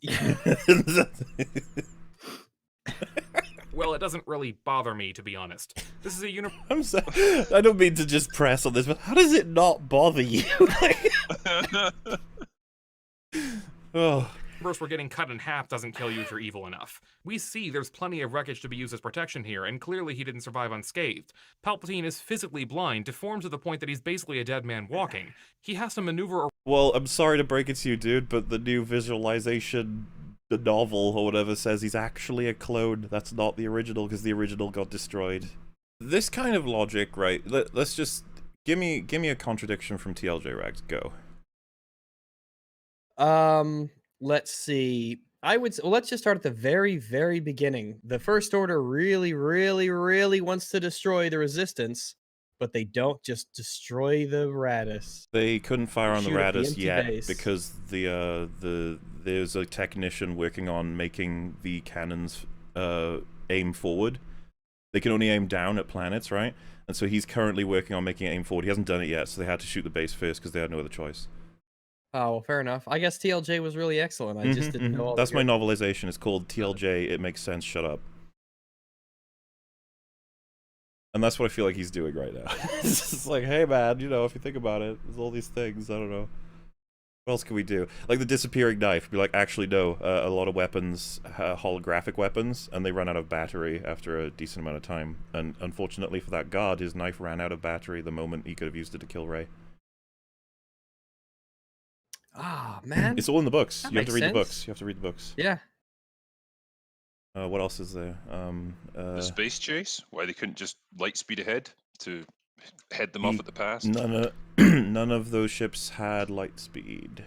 G: Well, it doesn't really bother me, to be honest. This is a
A: I don't mean to just press on this, but how does it not bother you? Oh.
G: universe where getting cut in half doesn't kill you if you're evil enough. We see there's plenty of wreckage to be used as protection here, and clearly he didn't survive unscathed. Palpatine is physically blind, deformed to the point that he's basically a dead man walking. He has to maneuver.
A: Well, I'm sorry to break it to you, dude, but the new visualization, the novel or whatever, says he's actually a clone. That's not the original, because the original got destroyed. This kind of logic, right? Let's just give me a contradiction from TLJ Rags. Go.
F: Let's see. Let's just start at the very, very beginning. The First Order really wants to destroy the Resistance, but they don't just destroy the Radis.
A: They couldn't fire on the
F: Shoot at the
A: Radis
F: empty
A: yet
F: base.
A: because there's a technician working on making the cannons aim forward. They can only aim down at planets, right? And so he's currently working on making it aim forward. He hasn't done it yet, so they had to shoot the base first because they had no other choice.
F: Oh, well, fair enough. I guess TLJ was really excellent. I just didn't know all
A: That's
F: the
A: my novelization. It's called TLJ, It Makes Sense, Shut Up. And that's what I feel like he's doing right now. It's just like, hey man, you know, if you think about it, there's all these things, I don't know. What else can we do? Like the disappearing knife. Be like, actually no, a lot of weapons, holographic weapons, and they run out of battery after a decent amount of time. And unfortunately for that guard, his knife ran out of battery the moment he could have used it to kill Rey.
F: Ah, man.
A: It's all in the books.
F: That
A: You have to
F: makes
A: read the
F: sense.
A: books. You have to read the books.
F: Yeah.
A: What else is there?
B: The space chase? Why they couldn't just light speed ahead to head them off at the pass?
A: None of those ships had light speed.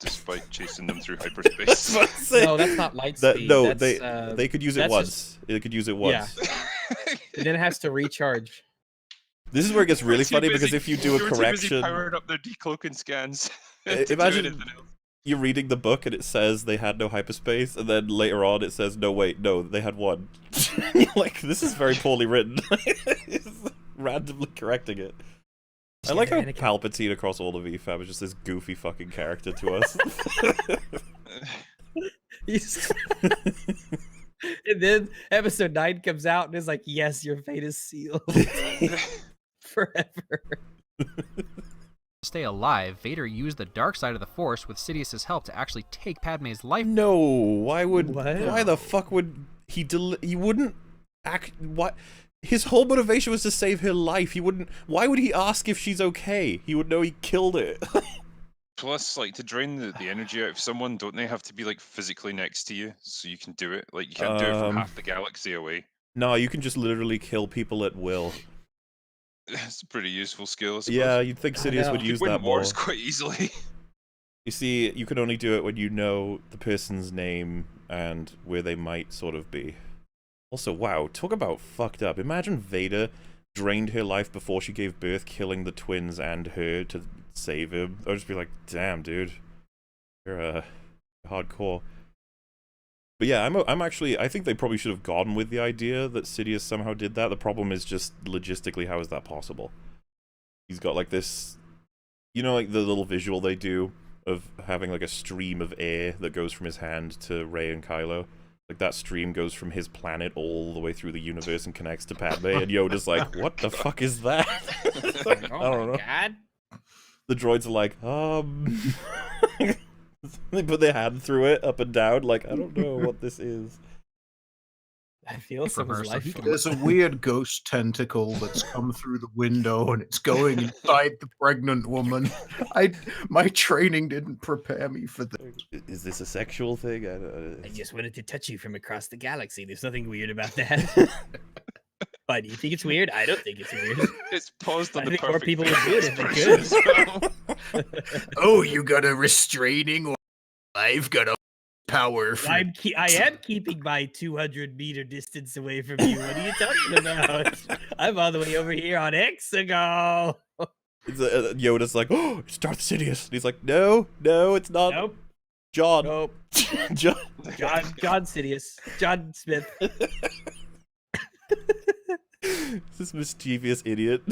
B: Despite chasing them through hyperspace.
F: No, that's not light speed.
A: No,
F: that's,
A: they could use it once. They could use it once.
F: Yeah. And then it has to recharge.
A: This is where it gets really funny because if you do a
B: They were too busy
A: correction,
B: powering up their decloaking scans. to do
A: imagine
B: anything else.
A: you're reading the book and it says they had no hyperspace, and then later on it says no, wait, no, they had one. You're like, this is very poorly written. It's randomly correcting it. I like how Palpatine across all of EFAP is just this goofy fucking character to us.
F: And then episode 9 comes out and is like, yes, your fate is sealed. Forever.
H: Stay alive, Vader used the dark side of the Force with Sidious's help to actually take Padme's life.
A: No, why
F: Wow.
A: the fuck would he he wouldn't act, what? His whole motivation was to save her life. Why would he ask if she's okay? He would know he killed it.
B: Plus, like, to drain the energy out of someone, don't they have to be, like, physically next to you so you can do it? Like, you can't do it from half the galaxy away.
A: No, you can just literally kill people at will.
B: It's a pretty useful skill, I suppose.
A: Yeah, you'd think Sidious would
B: You
A: use
B: win
A: that more.
B: wars quite easily.
A: You see, you can only do it when you know the person's name and where they might sort of be. Also, wow, talk about fucked up. Imagine Vader drained her life before she gave birth, killing the twins and her to save him. I'd just be like, damn, dude. You're hardcore. But yeah, I'm actually, I think they probably should have gone with the idea that Sidious somehow did that. The problem is just logistically, how is that possible? He's got like this, you know, like the little visual they do of having like a stream of air that goes from his hand to Rey and Kylo. Like that stream goes from his planet all the way through the universe and connects to Padme, and Yoda's like, what the fuck is that? Like, I don't know.
F: God.
A: The droids are like, they put their hand through it, up and down, like, I don't know what this is.
F: I feel someone's
H: Reversal,
F: life.
H: he can-
C: There's a weird ghost tentacle that's come through the window and it's going inside the pregnant woman. My training didn't prepare me for this.
A: Is this a sexual thing?
F: I just wanted to touch you from across the galaxy. There's nothing weird about that. Why do you think it's weird? I don't think it's weird.
B: It's paused on
F: I
B: the
F: think more
B: perfect
F: people would do it if they
B: person as well.
C: Oh, you got a restraining order. I've got a power.
F: I am keeping my 200-meter distance away from you. What are you talking about? I'm all the way over here on Exegol.
A: Yoda's like, oh, it's Darth Sidious. And he's like, no, it's not.
F: Nope.
A: John.
F: Nope.
A: John
F: Sidious. John Smith.
A: This mischievous idiot.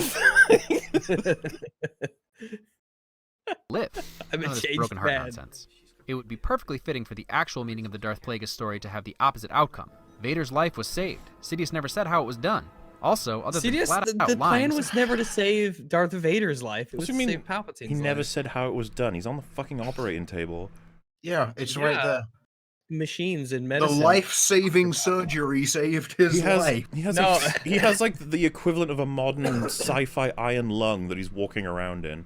H: live.
F: I'm
H: None
F: a
H: of this
F: changed
H: broken heart
F: man.
H: nonsense. It would be perfectly fitting for the actual meaning of the Darth Plagueis story to have the opposite outcome. Vader's life was saved. Sidious never said how it was done. Also, other than
F: Sidious,
H: flat out
F: the plan
H: lying,
F: was never to save Darth Vader's life. It was
A: What
F: to
A: do you
F: save
A: mean?
F: Palpatine's
A: He never
F: life.
A: said how it was done. He's on the fucking operating table.
C: Yeah, it's right
F: Yeah.
C: there.
F: Machines and
C: The
F: medicine.
C: life-saving surgery saved his life.
A: He has,
F: No.
A: he has like the equivalent of a modern sci-fi iron lung that he's walking around in.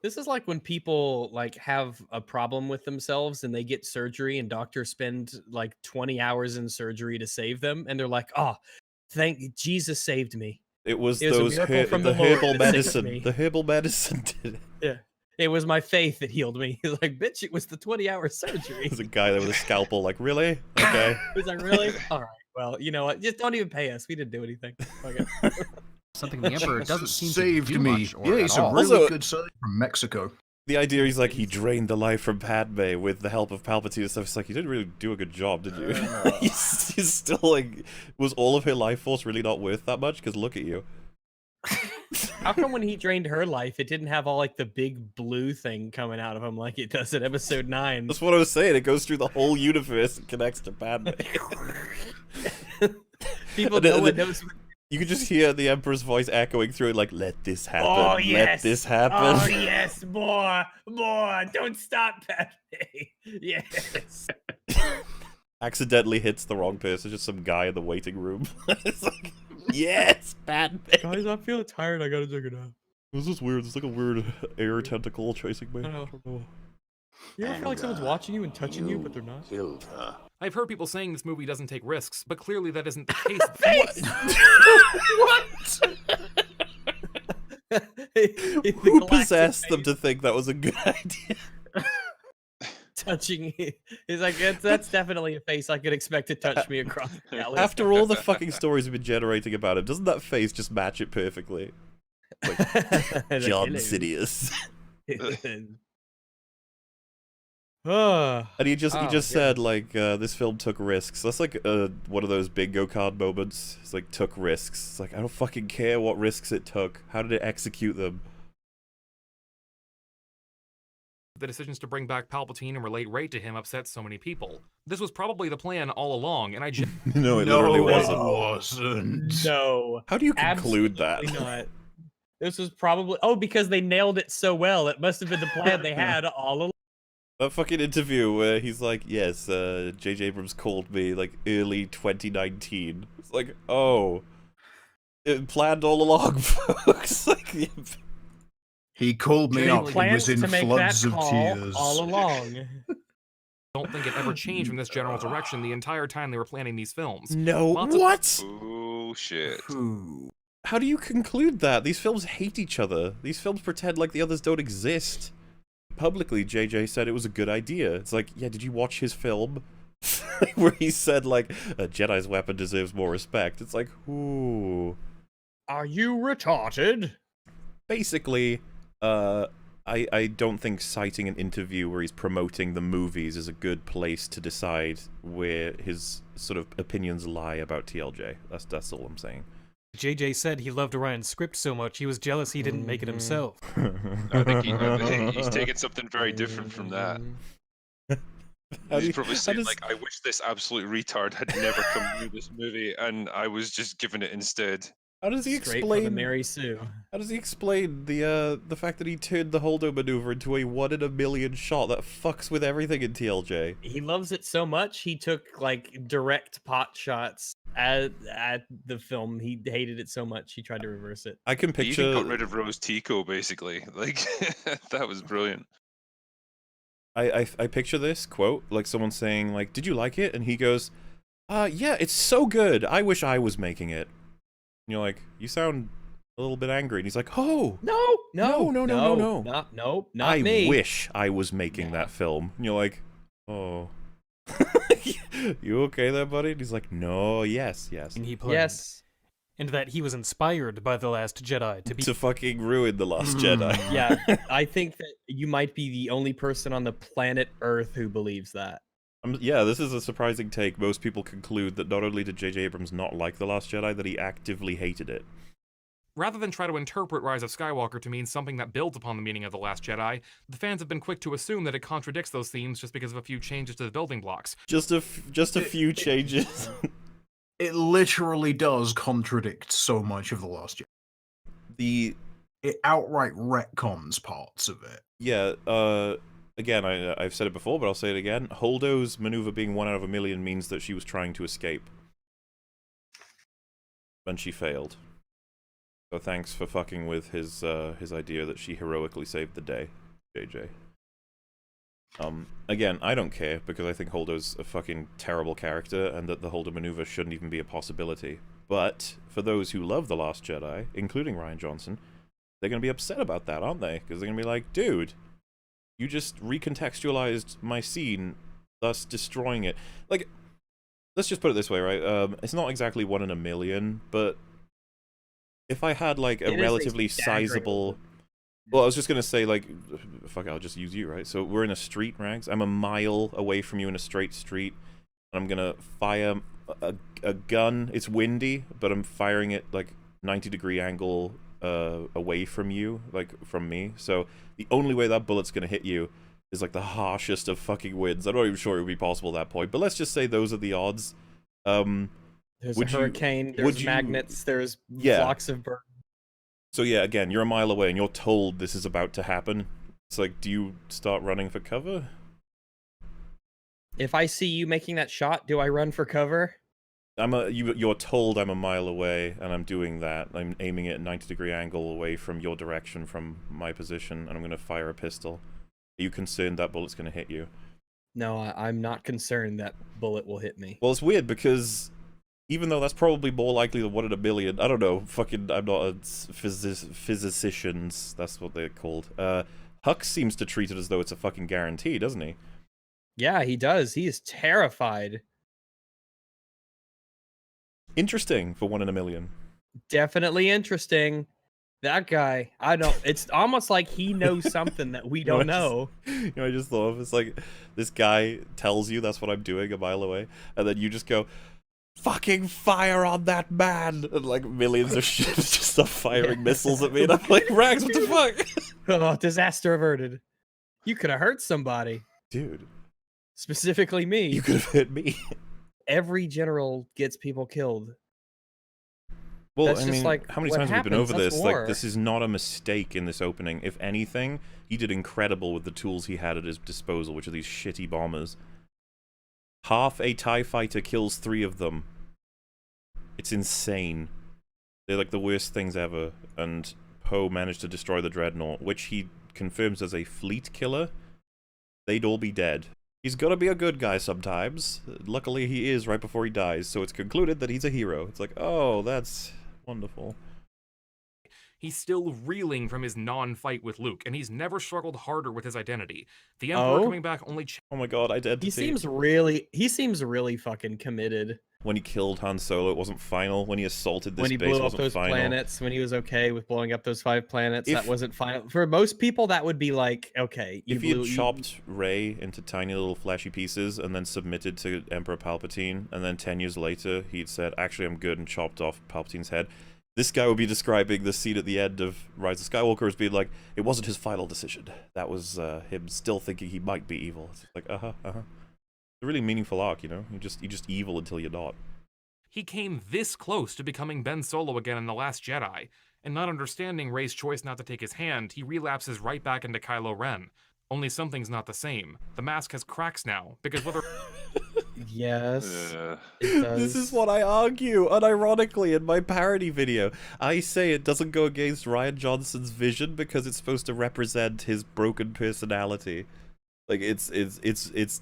F: This is like when people like have a problem with themselves and they get surgery and doctors spend like 20 hours in surgery to save them and they're like, "Oh, thank Jesus saved me."
A: It was
F: It was a
A: those
F: miracle from
A: the
F: the Lord
A: herbal
F: that saved
A: medicine.
F: me.
A: The herbal medicine did it.
F: It was my faith that healed me. He's like, "Bitch, it was the 20-hour surgery."
A: There's a guy there with a scalpel. Like, really? Okay.
F: He's like, "Really? All right, well, you know what? Just don't even pay us. We didn't do anything. Okay.
H: Something the Emperor doesn't seem to
C: Saved
H: do
C: me.
H: much or
C: Yeah,
H: at
C: he's a
H: all.
C: really
A: Also-
C: good side from Mexico.
A: The idea he's like, he drained the life from Padme with the help of Palpatine and stuff. It's like, you didn't really do a good job, did you? he's still like, was all of her life force really not worth that much? Because look at you.
F: How come when he drained her life, it didn't have all like the big blue thing coming out of him like it does in Episode 9?
A: That's what I was saying. It goes through the whole universe and connects to Padme.
F: People
A: And
F: no
A: then-
F: one knows.
A: You can just hear the Emperor's voice echoing through it, like, let this happen.
F: Oh,
A: Let
F: yes.
A: this happen.
F: Oh yes, more, don't stop, Padme. Yes.
A: Accidentally hits the wrong person, just some guy in the waiting room. It's like, yes, Padme.
F: Guys, I'm feeling tired. I gotta take a nap.
A: This is weird. It's like a weird air tentacle chasing me.
F: I don't know. You ever feel like someone's watching you and touching you, but they're not?
I: Killed her.
G: I've heard people saying this movie doesn't take risks, but clearly that isn't the case.
A: Who possessed them to think that was a good idea?
F: Touching you. He's like, that's definitely a face I could expect to touch me across the alley.
A: After all the fucking stories we've been generating about him, doesn't that face just match it perfectly? Like, John Sidious. And he just said, like, this film took risks. That's like one of those bingo card moments. It's like, took risks. It's like, I don't fucking care what risks it took. How did it execute them?
G: The decisions to bring back Palpatine and relate Rey to him upset so many people. This was probably the plan all along, and I just...
A: No, it literally wasn't.
C: wasn't.
F: No.
A: How do you conclude that?
F: Absolutely not. This was probably... Oh, because they nailed it so well. It must have been the plan they had all along.
A: That fucking interview where he's like, yes, J.J. Abrams called me, like, early 2019. It's like, oh. It planned all along, folks. Like,
C: He called me
F: He
C: up. He
F: plans
C: was in
F: to make
C: floods
F: that
C: of
F: call
C: tears.
F: all along.
G: don't think it ever changed from this general direction the entire time they were planning these films.
A: No,
G: Lots of-
A: what?
B: Oh shit.
A: How do you conclude that? These films hate each other. These films pretend like the others don't exist. Publicly, JJ said it was a good idea. It's like, yeah, did you watch his film? Where he said, like, a Jedi's weapon deserves more respect. It's like, ooh.
F: Are you retarded?
A: Basically, I don't think citing an interview where he's promoting the movies is a good place to decide where his sort of opinions lie about TLJ. That's all I'm saying.
E: JJ said he loved Orion's script so much he was jealous he didn't make it himself.
B: I think he's taken something very different from that. He's probably saying, like, I wish this absolute retard had never come near this movie, and I was just given it instead.
A: How does he
F: Straight for the
A: explain
F: Mary Sue?
A: How does he explain the fact that he turned the Holdo maneuver into a 1 in a million shot that fucks with everything in TLJ?
F: He loves it so much he took like direct pot shots at the film. He hated it so much he tried to reverse it.
A: I can
B: He
A: picture.
B: even got rid of Rose Tico, basically. Like, that was brilliant.
A: I picture this quote like someone saying like, "Did you like it?" And he goes, yeah, it's so good. I wish I was making it." And you're like, "You sound a little bit angry." And he's like, "Oh,
F: No,
A: not
F: not me.
A: I wish I was making that film." And you're like, "Oh, you okay there, buddy?" And he's like, "No, yes."
E: And he planned.
F: Yes.
E: And that he was inspired by The Last Jedi to be
A: To fucking ruin The Last Jedi.
F: Yeah, I think that you might be the only person on the planet Earth who believes that.
A: Yeah, this is a surprising take. Most people conclude that not only did J.J. Abrams not like The Last Jedi, that he actively hated it.
G: Rather than try to interpret Rise of Skywalker to mean something that builds upon the meaning of The Last Jedi, the fans have been quick to assume that it contradicts those themes just because of a few changes to the building blocks.
A: Just a few changes.
C: It literally does contradict so much of The Last Jedi. It outright retcons parts of it.
A: Yeah, again, I've said it before, but I'll say it again. Holdo's maneuver being 1 out of a million means that she was trying to escape. And she failed. So thanks for fucking with his idea that she heroically saved the day, JJ. Again, I don't care, because I think Holdo's a fucking terrible character, and that the Holdo maneuver shouldn't even be a possibility. But, for those who love The Last Jedi, including Rian Johnson, they're gonna be upset about that, aren't they? Because they're gonna be like, dude, you just recontextualized my scene, thus destroying it. Like, let's just put it this way, right? It's not exactly 1 in a million, but if I had like a relatively sizable... Well, I was just gonna say, like, fuck it, I'll just use you, right? So we're in a street, Rags. I'm a mile away from you in a straight street. And I'm gonna fire a gun. It's windy, but I'm firing it like 90-degree angle away from you, like from me. So the only way that bullet's gonna hit you is like the harshest of fucking winds. I'm not even sure it would be possible at that point, but let's just say those are the odds.
F: There's a hurricane, there's magnets, there's flocks of birds.
A: So yeah, again, you're a mile away and you're told this is about to happen. It's like, do you start running for cover?
F: If I see you making that shot, do I run for cover?
A: You're told I'm a mile away, and I'm doing that. I'm aiming at a 90-degree angle away from your direction, from my position, and I'm going to fire a pistol. Are you concerned that bullet's going to hit you?
F: No, I'm not concerned that bullet will hit me.
A: Well, it's weird, because even though that's probably more likely than 1 in a million, I don't know, fucking, I'm not a physician, that's what they're called. Huck seems to treat it as though it's a fucking guarantee, doesn't he?
F: Yeah, he does. He is terrified.
A: Interesting for 1 in a million.
F: Definitely interesting. That guy, I don't. It's almost like he knows something that we don't know.
A: I just thought of, it's like this guy tells you that's what I'm doing a mile away, and then you just go, "Fucking fire on that man!" And like millions of ships just start firing missiles at me, and I'm like, "Rags, what the fuck?"
F: Oh, disaster averted. You could have hurt somebody,
A: dude.
F: Specifically me.
A: You could have hit me.
F: Every general gets people killed.
A: Well,
F: That's
A: I
F: just
A: mean,
F: like
A: how many
F: what
A: times have we been over
F: happens.
A: this?
F: That's
A: Like, this is not a mistake in this opening. If anything, he did incredible with the tools he had at his disposal, which are these shitty bombers. Half a TIE fighter kills 3 of them. It's insane. They're like the worst things ever. And Poe managed to destroy the Dreadnought, which he confirms as a fleet killer. They'd all be dead. He's gotta be a good guy sometimes. Luckily he is right before he dies, so it's concluded that he's a hero. It's like, oh, that's wonderful.
G: He's still reeling from his non-fight with Luke, and he's never struggled harder with his identity. The Emperor coming back only...
A: Oh my god, identity.
F: He seems really fucking committed.
A: When he killed Han Solo, it wasn't final. When he assaulted this base, it wasn't final.
F: When he blew up those planets, when he was okay with blowing up those 5 planets, that wasn't final. For most people, that would be like, okay.
A: If he had chopped Rey into tiny little fleshy pieces and then submitted to Emperor Palpatine, and then 10 years later he'd said, actually I'm good, and chopped off Palpatine's head, this guy would be describing the scene at the end of Rise of Skywalker as being like, it wasn't his final decision. That was him still thinking he might be evil. It's like, It's a really meaningful arc, you know? You're just evil until you're not.
G: He came this close to becoming Ben Solo again in The Last Jedi, and not understanding Rey's choice not to take his hand, he relapses right back into Kylo Ren. Only something's not the same. The mask has cracks now, because whether...
F: Yes, it does.
A: This is what I argue, unironically, in my parody video. I say it doesn't go against Rian Johnson's vision because it's supposed to represent his broken personality. Like, it's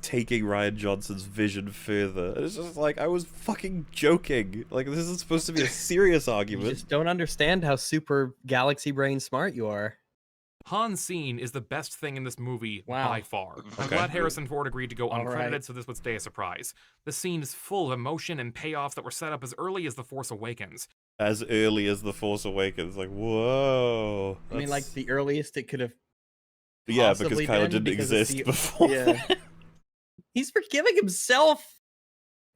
A: taking Rian Johnson's vision further. And it's just like, I was fucking joking. Like, this is supposed to be a serious argument.
F: You just don't understand how super galaxy brain smart you are.
G: Han's scene is the best thing in this movie by far. I'm glad Harrison Ford agreed to go uncredited so this would stay a surprise. The scene is full of emotion and payoffs that were set up as early as The Force Awakens.
A: As early as The Force Awakens. Like, whoa.
F: I mean, like, the earliest it could have...
A: Yeah, because Kylo didn't exist before.
F: Yeah. He's forgiving himself.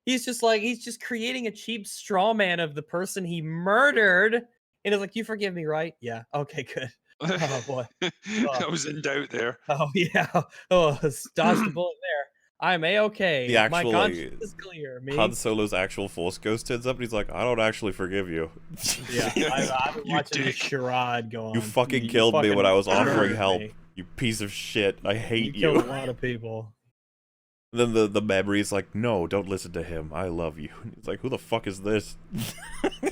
F: He's just creating a cheap straw man of the person he murdered. And it's like, you forgive me, right? Yeah. Okay, good. Oh boy.
B: I was in doubt there.
F: Oh yeah. Oh, dodged the bullet there. I'm A-okay.
A: The actual,
F: my conscience is clear. Me?
A: Han Solo's actual Force Ghost turns up and he's like, I don't actually forgive you.
F: Yeah, I've been watching this charade go on.
A: You fucking killed me when I was offering help. You piece of shit. I hate you.
F: You killed a lot of people.
A: Then the memory is like, no, don't listen to him. I love you. And he's like, who the fuck is this?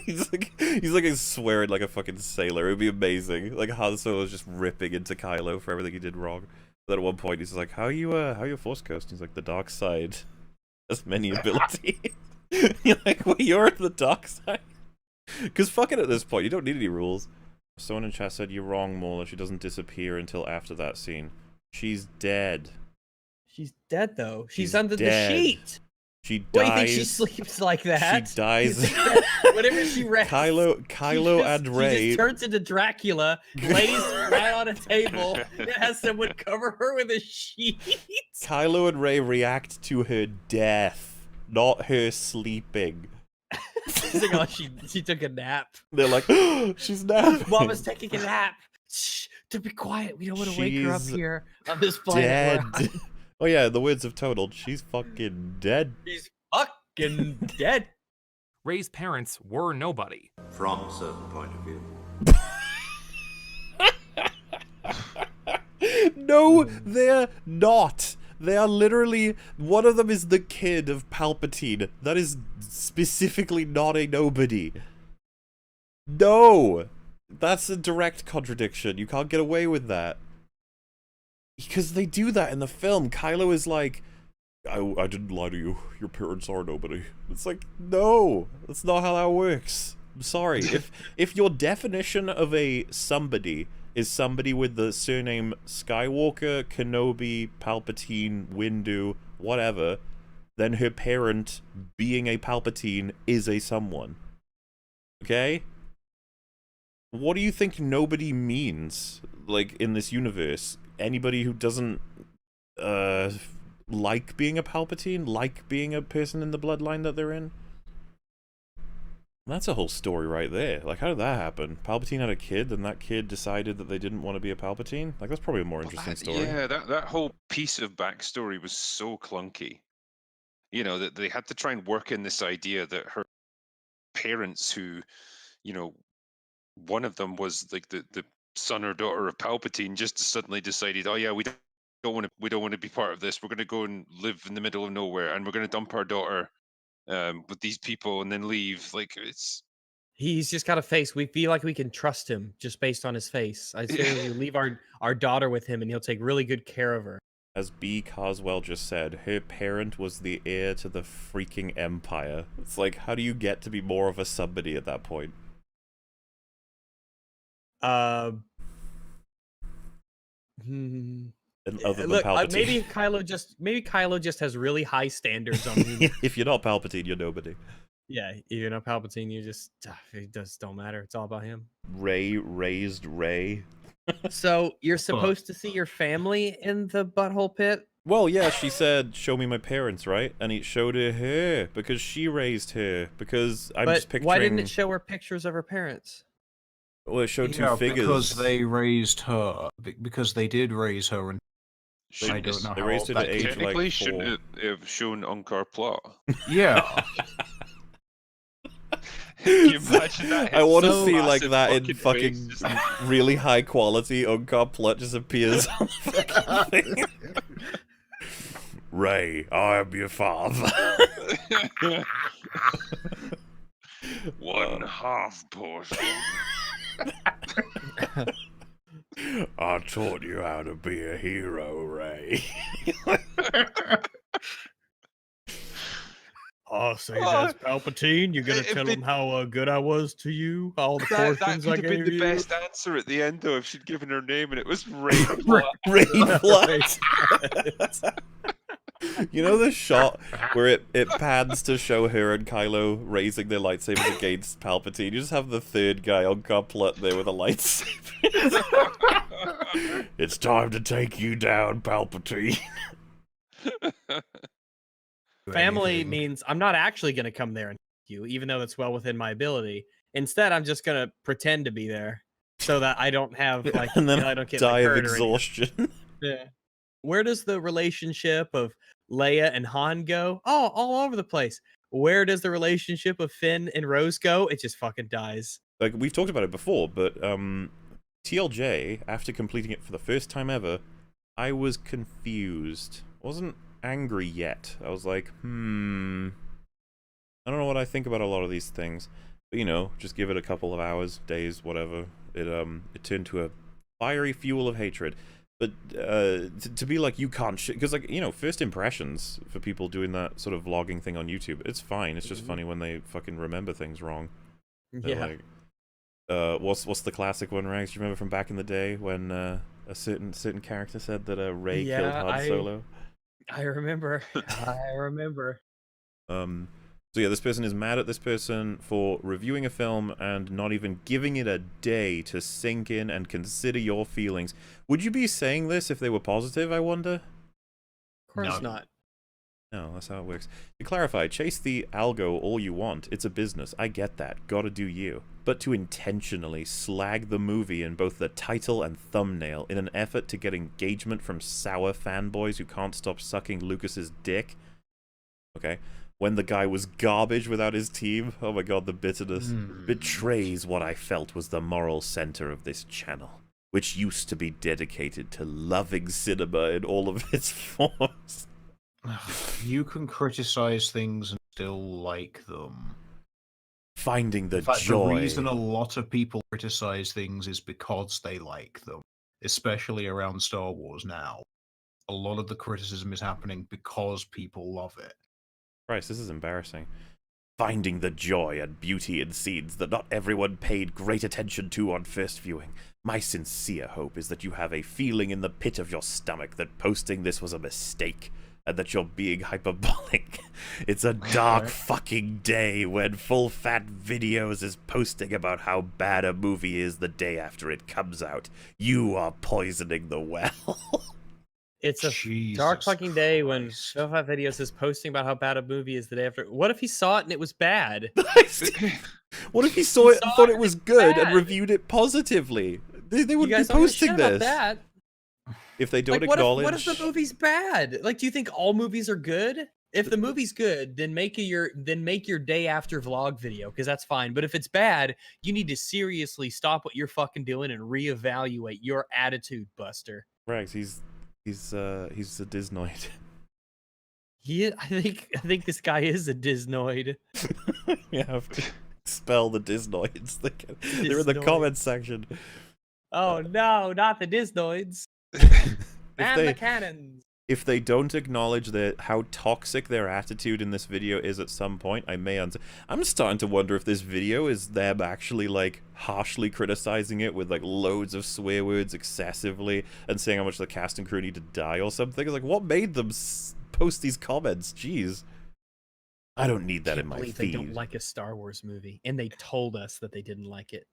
A: he's like swearing like a fucking sailor. It would be amazing. Like Han Solo's just ripping into Kylo for everything he did wrong. Then at one point he's like, how are you a Force Ghost? And he's like, the dark side has many abilities. You're like, well, you're the dark side. Because fucking at this point, you don't need any rules. Someone in chat said, you're wrong, Mauler. She doesn't disappear until after that scene. She's dead.
F: She's dead, though. She's under the sheet.
A: She dies.
F: What, you think she sleeps like that?
A: She dies.
F: Whenever she rests,
A: Kylo and Rey.
F: She just turns into Dracula, lays right on a table, and has someone cover her with a sheet.
A: Kylo and Rey react to her death, not her sleeping.
F: She's like, oh, she took a nap.
A: They're like, oh, she's napping.
F: Mama's taking a nap. Shh, to be quiet. We don't want to wake her up here on this planet.
A: Dead. Oh yeah, the words of Total. She's fucking dead.
F: She's fucking dead.
G: Rey's parents were nobody.
I: From a certain point of view.
A: No, they're not. They are literally... One of them is the kid of Palpatine. That is specifically not a nobody. No! That's a direct contradiction. You can't get away with that. Because they do that in the film. Kylo is like, I didn't lie to you. Your parents are nobody. It's like, no. That's not how that works. I'm sorry. if your definition of a somebody is somebody with the surname Skywalker, Kenobi, Palpatine, Windu, whatever, then her parent, being a Palpatine, is a someone. Okay? What do you think nobody means, like, in this universe? Anybody who doesn't, like being a Palpatine? Like being a person in the bloodline that they're in? That's a whole story right there. Like, how did that happen? Palpatine had a kid, and that kid decided that they didn't want to be a Palpatine? Like, that's probably a more interesting story.
B: Yeah, that whole piece of backstory was so clunky. You know, that they had to try and work in this idea that her parents who, you know, one of them was like the son or daughter of Palpatine, just suddenly decided, oh yeah, we don't want to be part of this. We're going to go and live in the middle of nowhere, and we're going to dump our daughter with these people and then leave. Like, it's...
F: He's just got a face. We feel like we can trust him just based on his face. I say we leave our daughter with him, and he'll take really good care of her.
A: As B. Coswell just said, her parent was the heir to the freaking Empire. It's like, how do you get to be more of a somebody at that point?
F: Other
A: than
F: look,
A: Palpatine.
F: maybe Kylo just has really high standards on who.
A: If you're not Palpatine, you're nobody.
F: Yeah, you're not Palpatine. You just it just don't matter. It's all about him.
A: Rey raised Rey.
F: So you're supposed to see your family in the butthole pit?
A: Well, yeah, she said, "Show me my parents," right? And it showed her because she raised her. Because I'm just picturing.
F: Why didn't it show her pictures of her parents?
A: Well, it showed two figures.
C: Because they raised her. Because they did raise her, and I don't know.
A: They raised her to age
B: Technically,
A: like 4.
B: shouldn't it have shown Unkar plot?
C: Yeah.
B: Can you imagine that?
A: I want to
B: So
A: see like
B: massive
A: that in fucking
B: face, just-
A: really high quality. Unkar plot just appears on the fucking thing. Rey, I am your father.
B: One half portion.
A: I taught you how to be a hero, Rey.
F: Oh, say that's Palpatine. You're gonna tell him how good I was to you, all the portions
B: that
F: I
B: could have been
F: gave
B: the
F: you.
B: best answer at the end, though, if she'd given her name and it was Rey.
A: Rey Flat. You know the shot where it pans to show her and Kylo raising their lightsabers against Palpatine? You just have the third guy on Goblet there with a lightsaber. It's time to take you down, Palpatine.
F: Family means I'm not actually gonna come there and you, even though that's well within my ability. Instead, I'm just gonna pretend to be there so that I don't have like
A: and then
F: I don't get
A: die
F: like,
A: of
F: hurt or anything.
A: exhaustion.
F: Yeah. Where does the relationship of Leia and Han go? Oh, all over the place. Where does the relationship of Finn and Rose go? It just fucking dies.
A: Like, we've talked about it before, but TLJ, after completing it for the first time ever, I was confused. Wasn't angry yet. I was like, I don't know what I think about a lot of these things. But, you know, just give it a couple of hours, days, whatever. It turned to a fiery fuel of hatred. But to be like, you can't because, like, you know, first impressions for people doing that sort of vlogging thing on YouTube, it's fine. It's just funny when they fucking remember things wrong. They're like, what's the classic one, Rags? Do you remember from back in the day when a certain character said that Rey killed Han Solo?
F: I remember. I remember.
A: So yeah, this person is mad at this person for reviewing a film and not even giving it a day to sink in and consider your feelings. Would you be saying this if they were positive, I wonder?
F: Of course not.
A: No, that's how it works. To clarify, chase the algo all you want. It's a business. I get that. Gotta do you. But to intentionally slag the movie in both the title and thumbnail in an effort to get engagement from sour fanboys who can't stop sucking Lucas's dick. Okay. When the guy was garbage without his team. Oh my god, the bitterness. Betrays what I felt was the moral center of this channel, which used to be dedicated to loving cinema in all of its forms.
C: You can criticize things and still like them.
A: Finding the
C: In fact,
A: joy.
C: The reason a lot of people criticize things is because they like them, especially around Star Wars now. A lot of the criticism is happening because people love it.
A: Christ, this is embarrassing. Finding the joy and beauty in scenes that not everyone paid great attention to on first viewing. My sincere hope is that you have a feeling in the pit of your stomach that posting this was a mistake, and that you're being hyperbolic. It's a dark fucking day when Full Fat Videos is posting about how bad a movie is the day after it comes out. You are poisoning the well.
F: It's a dark fucking day when Full Fat Videos is posting about how bad a movie is the day after. What if he saw it and it was bad?
A: What if he saw it and thought it was good and reviewed it positively? They wouldn't be posting this.
F: That.
A: If they don't
F: like,
A: acknowledge...
F: What if the movie's bad? Like, do you think all movies are good? If the movie's good, then make your day after vlog video, because that's fine. But if it's bad, you need to seriously stop what you're fucking doing and reevaluate your attitude, Buster.
A: Rags, he's a Disnoid.
F: I think this guy is a Disnoid.
A: You have to spell the Disnoids. They're in the comments section.
F: Oh no, not the Disnoids. And the cannons.
A: If they don't acknowledge how toxic their attitude in this video is at some point, I may I'm starting to wonder if this video is them actually like harshly criticizing it with like loads of swear words excessively and saying how much the cast and crew need to die or something. It's like, what made them post these comments? Jeez. I don't need that in my feed.
F: They don't like a Star Wars movie, and they told us that they didn't like it.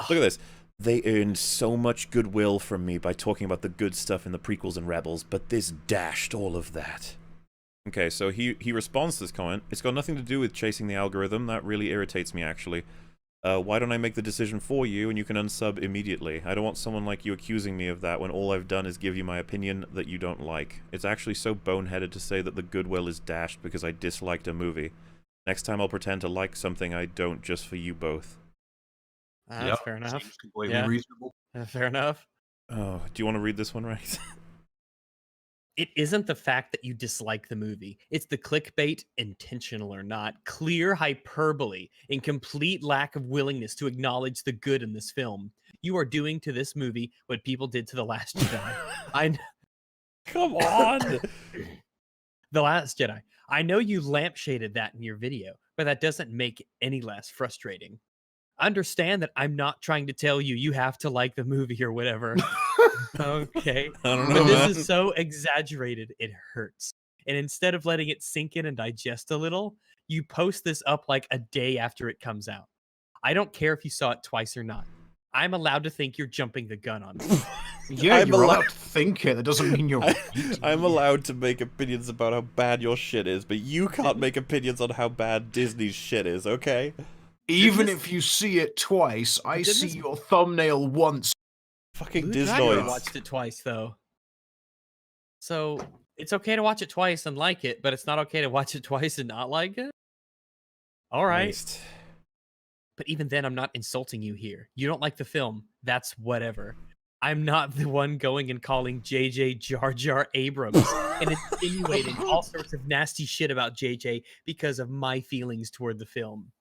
A: Look at this. They earned so much goodwill from me by talking about the good stuff in the prequels and Rebels, but this dashed all of that. Okay, so he responds to this comment. It's got nothing to do with chasing the algorithm. That really irritates me, actually. Why don't I make the decision for you and you can unsub immediately? I don't want someone like you accusing me of that when all I've done is give you my opinion that you don't like. It's actually so boneheaded to say that the goodwill is dashed because I disliked a movie. Next time I'll pretend to like something I don't just for you both.
F: That's fair enough.
C: Completely reasonable.
F: Fair enough.
A: Oh, do you want to read this one, right?
F: It isn't the fact that you dislike the movie. It's the clickbait, intentional or not, clear hyperbole, and complete lack of willingness to acknowledge the good in this film. You are doing to this movie what people did to The Last Jedi.
A: Come on!
F: The Last Jedi. I know you lampshaded that in your video, but that doesn't make it any less frustrating. Understand that I'm not trying to tell you have to like the movie or whatever. Okay.
A: I don't know,
F: but this is so exaggerated, it hurts. And instead of letting it sink in and digest a little, you post this up like a day after it comes out. I don't care if you saw it twice or not. I'm allowed to think you're jumping the gun on me.
C: Yeah, you're allowed to think it. That doesn't mean you're...
A: I'm allowed to make opinions about how bad your shit is, but you can't make opinions on how bad Disney's shit is, okay?
C: Even if you see it twice, I see your thumbnail once.
A: Fucking
F: Disnoid.
A: Disnoid.
F: Watched it twice though, so it's okay to watch it twice and like it, but it's not okay to watch it twice and not like it. All right.
A: Christ.
F: But even then, I'm not insulting you here. You don't like the film. That's whatever. I'm not the one going and calling JJ Jar Jar Abrams and insinuating all sorts of nasty shit about JJ because of my feelings toward the film.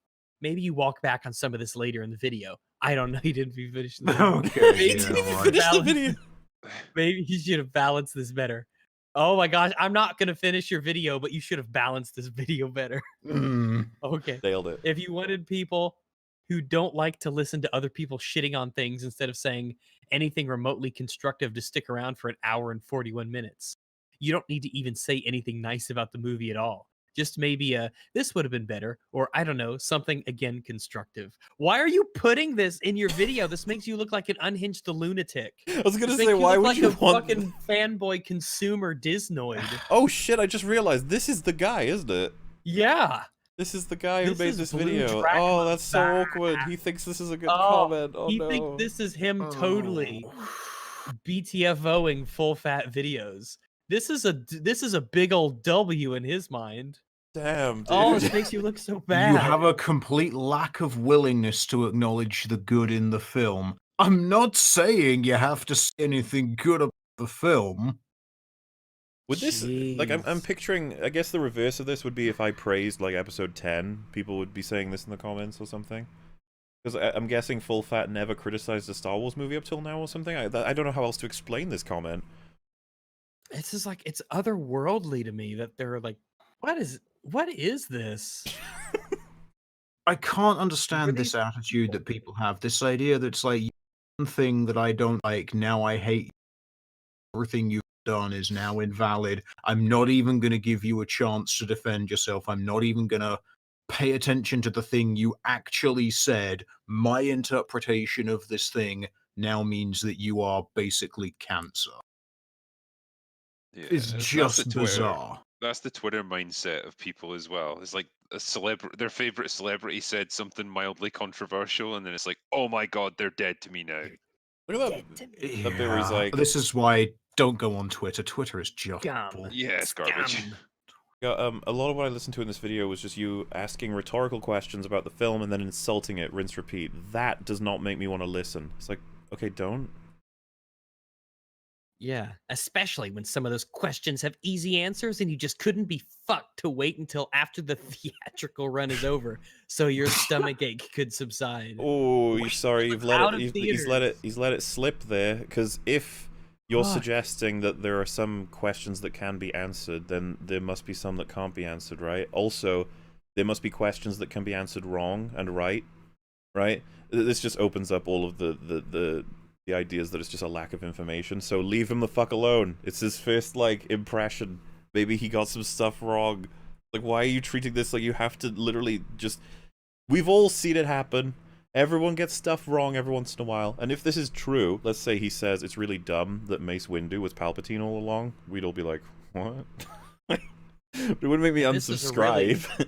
F: Maybe you walk back on some of this later in the video. I don't know. You didn't finish the video.
C: Okay.
F: Maybe you should have balanced this better. Oh my gosh, I'm not going to finish your video, but you should have balanced this video better. Okay.
A: Nailed it.
F: If you wanted people who don't like to listen to other people shitting on things instead of saying anything remotely constructive to stick around for an hour and 41 minutes, you don't need to even say anything nice about the movie at all. Just maybe this would have been better, or I don't know, something again constructive. Why are you putting this in your video? This makes you look like an unhinged lunatic.
A: I was gonna
F: This
A: say,
F: makes
A: why would
F: like
A: you
F: a
A: want?
F: fucking fanboy consumer Disnoid?
A: Oh shit! I just realized this is the guy, isn't it?
F: Yeah.
A: This is the guy who
F: This
A: made
F: is
A: this
F: Blue
A: video.
F: Track
A: Oh, that's so
F: Messiah.
A: awkward. He thinks this is a good
F: Oh,
A: comment. Oh
F: he
A: no.
F: thinks this is him totally BTFOing full fat videos. This is a big old W in his mind.
A: Damn, dude.
F: Oh, this makes you look so bad.
C: You have a complete lack of willingness to acknowledge the good in the film. I'm not saying you have to say anything good about the film.
A: Would this, like, I'm picturing, I guess the reverse of this would be if I praised, like, episode 10, people would be saying this in the comments or something. Because I'm guessing Full Fat never criticized a Star Wars movie up till now or something. I don't know how else to explain this comment.
F: It's just like, it's otherworldly to me that they're like, what is this?
C: I can't understand this attitude that people have. This idea that's like, one thing that I don't like, now I hate you. Everything you've done is now invalid. I'm not even going to give you a chance to defend yourself. I'm not even going to pay attention to the thing you actually said. My interpretation of this thing now means that you are basically cancer.
B: Yeah,
C: It's just bizarre.
B: That's the Twitter mindset of people as well. It's like their favorite celebrity said something mildly controversial, and then it's like, oh my god, they're dead to me now.
A: Look at that. The bit where he's like,
C: this is why don't go on Twitter. Twitter is just
B: yeah, it's garbage.
A: Yeah, a lot of what I listened to in this video was just you asking rhetorical questions about the film and then insulting it, rinse, repeat. That does not make me want to listen. It's like, okay, don't.
F: Yeah, especially when some of those questions have easy answers and you just couldn't be fucked to wait until after the theatrical run is over so your stomach ache could subside.
A: Oh, you're sorry, he's let it slip there, because if you're suggesting that there are some questions that can be answered, then there must be some that can't be answered, right? Also, there must be questions that can be answered wrong and right? This just opens up all of the ideas that it's just a lack of information, so leave him the fuck alone. It's his first, like, impression. Maybe he got some stuff wrong. Like, why are you treating this like you have to literally just... We've all seen it happen. Everyone gets stuff wrong every once in a while. And if this is true, let's say he says it's really dumb that Mace Windu was Palpatine all along, we'd all be like, what? It would make me unsubscribe.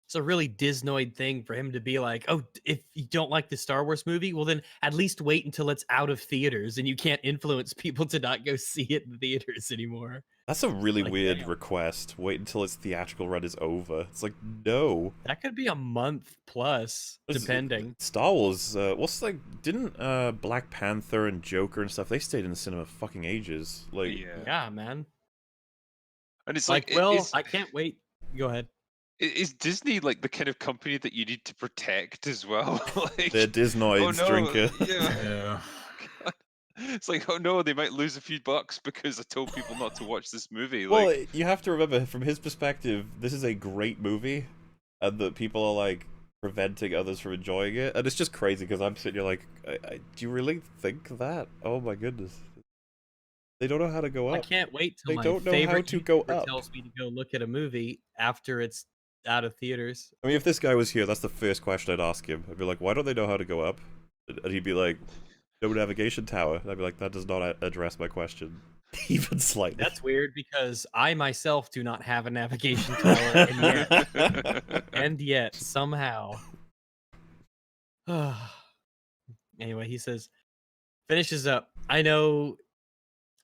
F: It's a really Disnoid thing for him to be like, oh, if you don't like the Star Wars movie, well then at least wait until it's out of theaters and you can't influence people to not go see it in theaters anymore.
A: That's a really weird request. Wait until its theatrical run is over. It's like, no.
F: That could be a month plus, depending.
A: Star Wars, didn't Black Panther and Joker and stuff, they stayed in the cinema fucking ages. Like,
F: yeah, man.
B: And it's
F: like well, I can't wait. Go ahead.
B: Is Disney like the kind of company that you need to protect as well? Like,
A: they're Disnoids, drinker.
C: Yeah.
B: It's like, oh no, they might lose a few bucks because I told people not to watch this movie.
A: Well,
B: like,
A: you have to remember, from his perspective, this is a great movie, and that people are like preventing others from enjoying it, and it's just crazy because I'm sitting here like, do you really think that? Oh my goodness. They don't know how to go up.
F: I can't wait till
A: they don't know how to go up.
F: Tells me to go look at a movie after it's out of theaters.
A: I mean, if this guy was here, that's the first question I'd ask him. I'd be like, why don't they know how to go up? And he'd be like, no navigation tower. And I'd be like, that does not address my question even slightly.
F: That's weird because I myself do not have a navigation tower, and yet somehow. Anyway, he says, finishes up. I know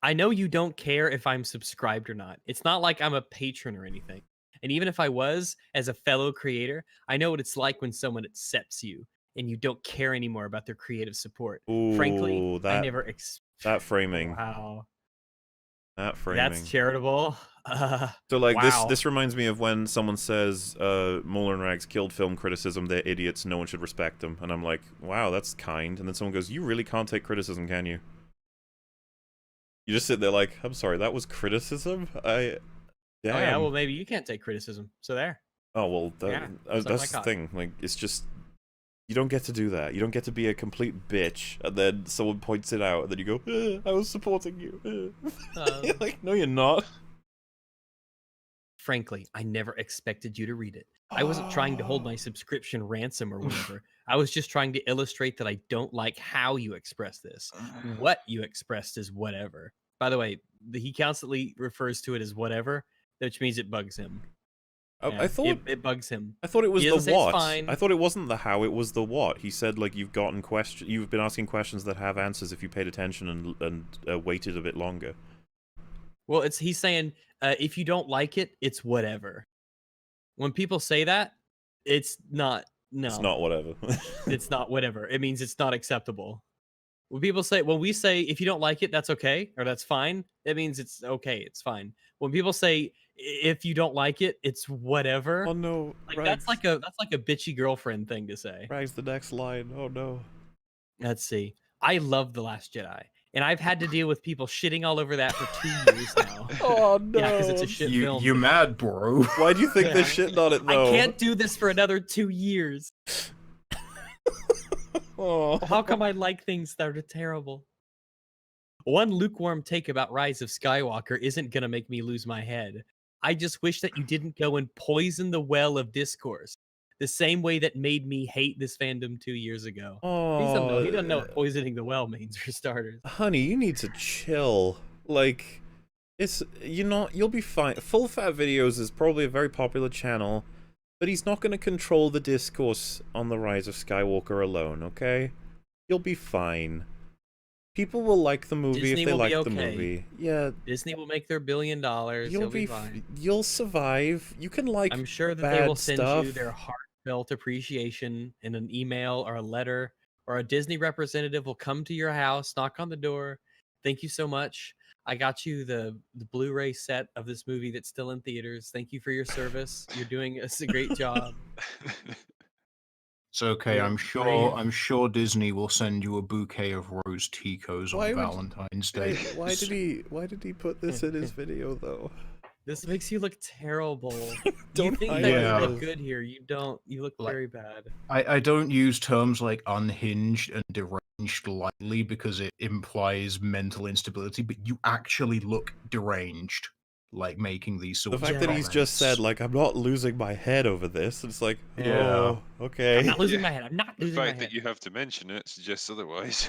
F: you don't care if I'm subscribed or not. It's not like I'm a patron or anything. And even if I was, as a fellow creator, I know what it's like when someone accepts you and you don't care anymore about their creative support.
A: Ooh,
F: frankly, I never
A: that framing.
F: Wow.
A: That framing.
F: That's charitable.
A: So like
F: wow.
A: this reminds me of when someone says Muller and Rags killed film criticism, they're idiots, no one should respect them. And I'm like, wow, that's kind. And then someone goes, you really can't take criticism, can you? You just sit there like, I'm sorry, that was criticism? Damn.
F: Oh yeah, well maybe you can't take criticism. So there.
A: Oh well, that's the thing. Like, it's just, you don't get to do that. You don't get to be a complete bitch, and then someone points it out, and then you go, I was supporting you. Like, no, you're not.
F: frankly, I never expected you to read it. I wasn't trying to hold my subscription ransom or whatever. I was just trying to illustrate that I don't like how you express this. What you expressed is whatever. By the way, he constantly refers to it as whatever, which means it bugs him. Yeah,
A: I thought
F: it bugs him.
A: I thought it was
F: He
A: the
F: doesn't say it's
A: what.
F: fine.
A: I thought it wasn't the how. It was the what. He said like you've been asking questions that have answers if you paid attention and waited a bit longer.
F: Well, he's saying if you don't like it, it's whatever. When people say that, it's not. No,
A: It's not whatever.
F: it's not whatever. It means it's not acceptable. When we say if you don't like it, that's okay or that's fine, it means it's okay, it's fine. When people say if you don't like it, it's whatever.
A: Oh no,
F: like that's like a bitchy girlfriend thing to say.
A: Rags the next line. Oh no.
F: Let's see. I love The Last Jedi, and I've had to deal with people shitting all over that for 2 years now.
A: Oh no.
F: Yeah, because it's a shit film.
C: You mad, bro?
A: Why do you think they're shitting on it though?
F: I can't do this for another 2 years.
A: Oh.
F: How come I like things that are terrible? One lukewarm take about Rise of Skywalker isn't gonna make me lose my head. I just wish that you didn't go and poison the well of discourse, the same way that made me hate this fandom 2 years ago.
A: Oh,
F: He doesn't know what poisoning the well means, for starters.
A: Honey, you need to chill. Like, you'll be fine. Full Fat Videos is probably a very popular channel, but he's not going to control the discourse on the Rise of Skywalker alone, okay? You'll be fine. People will like the movie
F: Disney
A: if they
F: will
A: like
F: be
A: the
F: okay.
A: movie. Yeah.
F: Disney will make their $1 billion. You'll be fine.
A: You'll survive. You can like
F: I'm sure that
A: bad
F: they will send
A: stuff.
F: you their heartfelt appreciation in an email or a letter, or a Disney representative will come to your house, knock on the door. Thank you so much. I got you the Blu-ray set of this movie that's still in theaters. Thank you for your service. You're doing us a great job.
C: It's okay.
F: Yeah,
C: I'm sure Disney will send you a bouquet of rose ticos on Valentine's Day.
A: Why did he put this in his video though?
F: This makes you look terrible.
A: Don't
F: you think
A: hide
F: that
C: it.
F: you look good here. You don't. You look very bad.
C: I don't use terms like unhinged and deranged lightly because it implies mental instability, but you actually look deranged, like making these sorts
A: The
C: of
A: fact that he's just said, like, I'm not losing my head over this, it's like, oh, okay.
F: I'm not losing my head. I'm not
B: The
F: losing my
B: fact
F: head.
B: that you have to mention it suggests otherwise.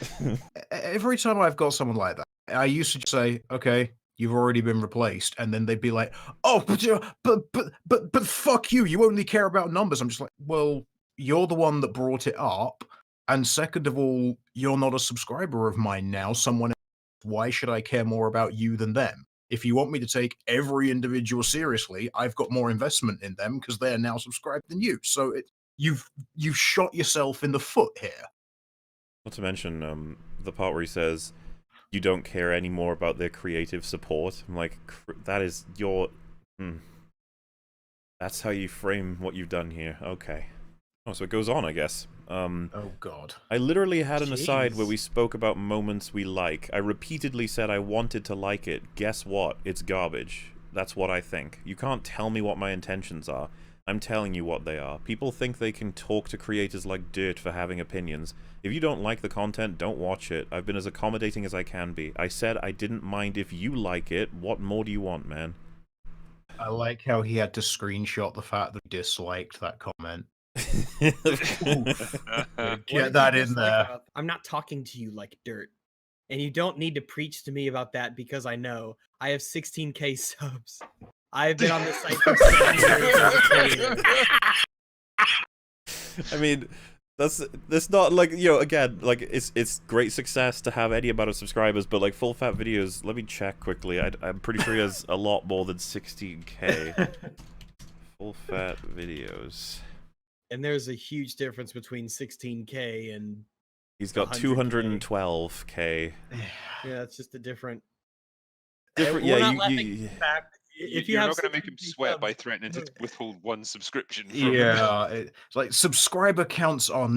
C: Every time I've got someone like that, I used to just say, okay, you've already been replaced, and then they'd be like, oh, but fuck you, you only care about numbers. I'm just like, well, you're the one that brought it up, and second of all, you're not a subscriber of mine now, someone else. Why should I care more about you than them? If you want me to take every individual seriously, I've got more investment in them because they're now subscribed than you. So you've shot yourself in the foot here.
A: Not to mention the part where he says, you don't care anymore about their creative support. I'm like, that is your... That's how you frame what you've done here. Okay. Oh, so it goes on, I guess.
C: Oh, God.
A: I literally had an aside where we spoke about moments we like. I repeatedly said I wanted to like it. Guess what? It's garbage. That's what I think. You can't tell me what my intentions are. I'm telling you what they are. People think they can talk to creators like dirt for having opinions. If you don't like the content, don't watch it. I've been as accommodating as I can be. I said I didn't mind if you like it. What more do you want, man?
C: I like how he had to screenshot the fact that he disliked that comment. Get that in there.
F: I'm not talking to you like dirt. And you don't need to preach to me about that because I know I have 16k subs. I've been on this site for 7 years.
A: I mean, that's not like, you know, again, like it's great success to have any amount of subscribers, but like Full Fat Videos, let me check quickly. I'm pretty sure he has a lot more than 16k. Full Fat Videos.
F: And there's a huge difference between 16k and
A: he's got 212k.
F: Yeah, it's just a different.
A: Yeah,
B: You're not going to make him sweat by threatening to withhold one subscription.
C: Yeah, it's like subscriber counts are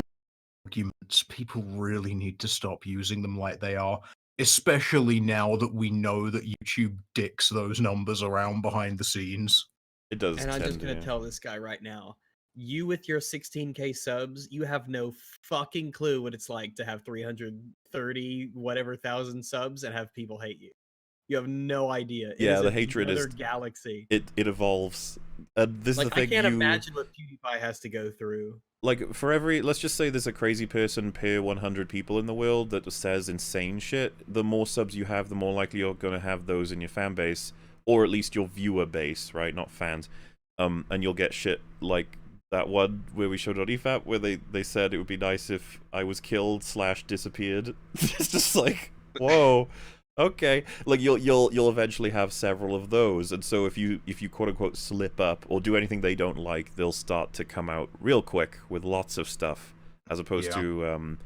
C: arguments. People really need to stop using them like they are, especially now that we know that YouTube dicks those numbers around behind the scenes.
A: It does.
F: And I'm just going to tell this guy right now. You with your 16k subs, you have no fucking clue what it's like to have 330 whatever thousand subs and have people hate you. You have no idea.
A: Yeah, the
F: is
A: hatred
F: another
A: is
F: galaxy.
A: It evolves. This is the thing.
F: I can't imagine what PewDiePie has to go through.
A: Like, for every, let's just say there's a crazy person per 100 people in the world that says insane shit. The more subs you have, the more likely you're gonna have those in your fan base, or at least your viewer base, right? Not fans. And you'll get shit like that one where we showed on EFAP where they said it would be nice if I was killed / disappeared. It's just like, whoa, okay. Like you'll eventually have several of those, and so if you quote unquote slip up or do anything they don't like, they'll start to come out real quick with lots of stuff, as opposed to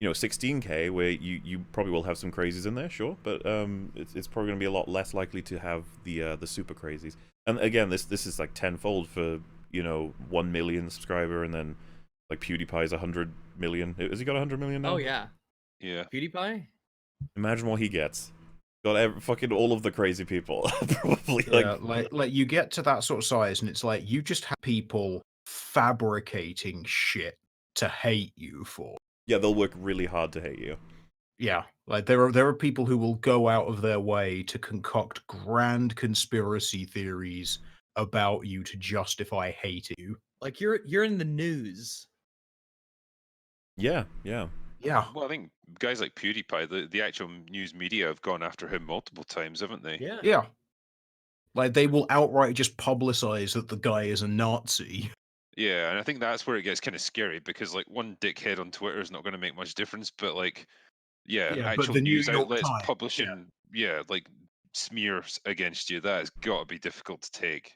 A: 16K where you probably will have some crazies in there, sure, but it's probably going to be a lot less likely to have the super crazies. And again, this is like tenfold for 1 million subscriber, and then like PewDiePie's 100 million. Has he got 100 million now?
F: Oh yeah.
B: Yeah.
F: PewDiePie?
A: Imagine what he gets. Got fucking all of the crazy people. Probably
C: like you get to that sort of size, and it's like you just have people fabricating shit to hate you for.
A: Yeah, they'll work really hard to hate you.
C: Yeah, like there are people who will go out of their way to concoct grand conspiracy theories about you to justify hating you.
F: Like you're in the news.
A: Yeah.
B: Well, I think guys like PewDiePie, the actual news media have gone after him multiple times, haven't they?
C: Yeah. Like they will outright just publicize that the guy is a Nazi.
B: Yeah, and I think that's where it gets kind of scary, because like one dickhead on Twitter is not going to make much difference, but like, actual
C: the
B: news
C: New York
B: outlets
C: Times,
B: publishing, like smears against you, that has got to be difficult to take.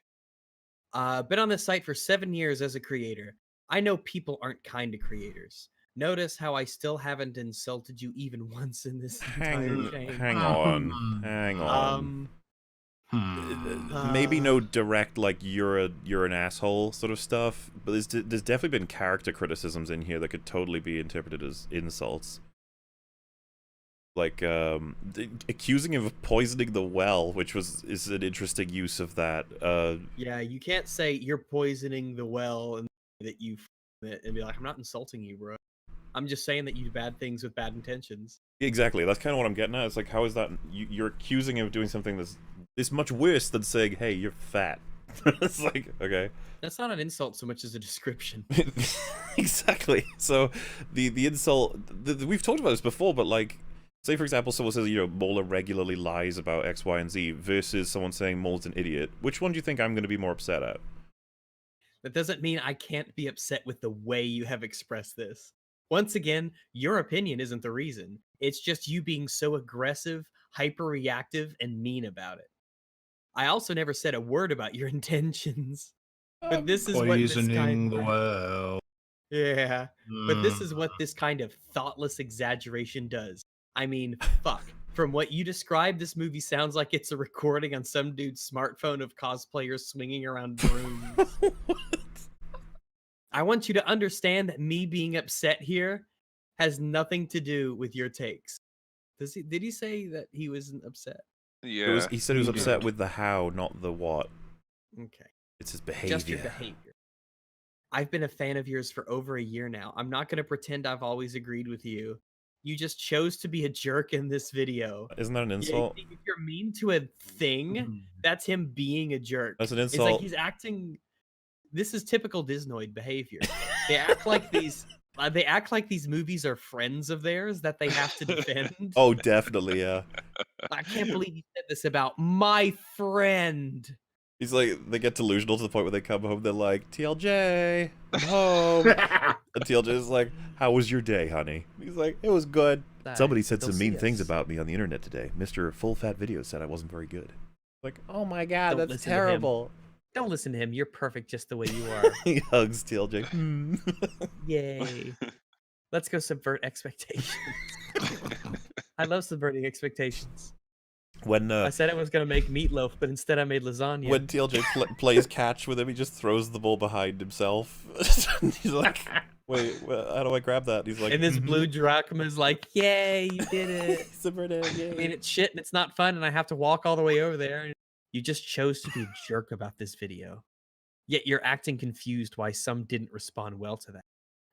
F: Been on this site for 7 years as a creator. I know people aren't kind to creators. Notice how I still haven't insulted you even once in this entire chain.
A: Hang on. Maybe no direct like you're an asshole sort of stuff, but there's definitely been character criticisms in here that could totally be interpreted as insults. Like accusing him of poisoning the well, which is an interesting use of that.
F: Yeah, you can't say you're poisoning the well and that you it and be like, I'm not insulting you, bro. I'm just saying that you do bad things with bad intentions.
A: Exactly, that's kind of what I'm getting at. It's like, how is that you're accusing him of doing something that's much worse than saying, hey, you're fat. It's like, okay.
F: That's not an insult so much as a description.
A: Exactly. So the insult, we've talked about this before, but like, say for example, someone says, Mola regularly lies about X, Y, and Z, versus someone saying Mola's an idiot. Which one do you think I'm going to be more upset at?
F: That doesn't mean I can't be upset with the way you have expressed this. Once again, your opinion isn't the reason. It's just you being so aggressive, hyper-reactive, and mean about it. I also never said a word about your intentions. But this is what this kind of...
C: well.
F: Yeah, but this is what this kind of thoughtless exaggeration does. I mean, fuck. From what you described, this movie sounds like it's a recording on some dude's smartphone of cosplayers swinging around brooms. I want you to understand that me being upset here has nothing to do with your takes. Did he say that he wasn't upset?
B: Yeah.
A: He said he was upset with the how, not the what.
F: Okay.
A: It's his behavior.
F: Just your behavior. I've been a fan of yours for over a year now. I'm not going to pretend I've always agreed with you. You just chose to be a jerk in this video.
A: Isn't that an insult?
F: If you're mean to a thing, that's him being a jerk.
A: That's an insult.
F: It's like he's acting... This is typical Disnoid behavior. They act like these movies are friends of theirs that they have to defend.
A: Oh, definitely, yeah.
F: I can't believe he said this about my friend.
A: He's like, they get delusional to the point where they come home, they're like, TLJ, I'm home. And TLJ's like, how was your day, honey? He's like, it was good. Somebody said some mean things about me on the internet today. Mr. Full Fat Video said I wasn't very good. Like, oh my god, that's terrible.
F: Don't listen to him. You're perfect just the way you are.
A: He hugs TLJ.
F: Yay. Let's go subvert expectations. I love subverting expectations.
A: When
F: I said I was going to make meatloaf, but instead I made lasagna.
A: When TLJ plays catch with him, he just throws the ball behind himself. He's like, wait, how do I grab that? He's like,
F: and this blue drachma is like, yay, you did it.
A: Subverted, yay.
F: I mean, it's shit and it's not fun, and I have to walk all the way over there. You just chose to be a jerk about this video. Yet you're acting confused why some didn't respond well to that.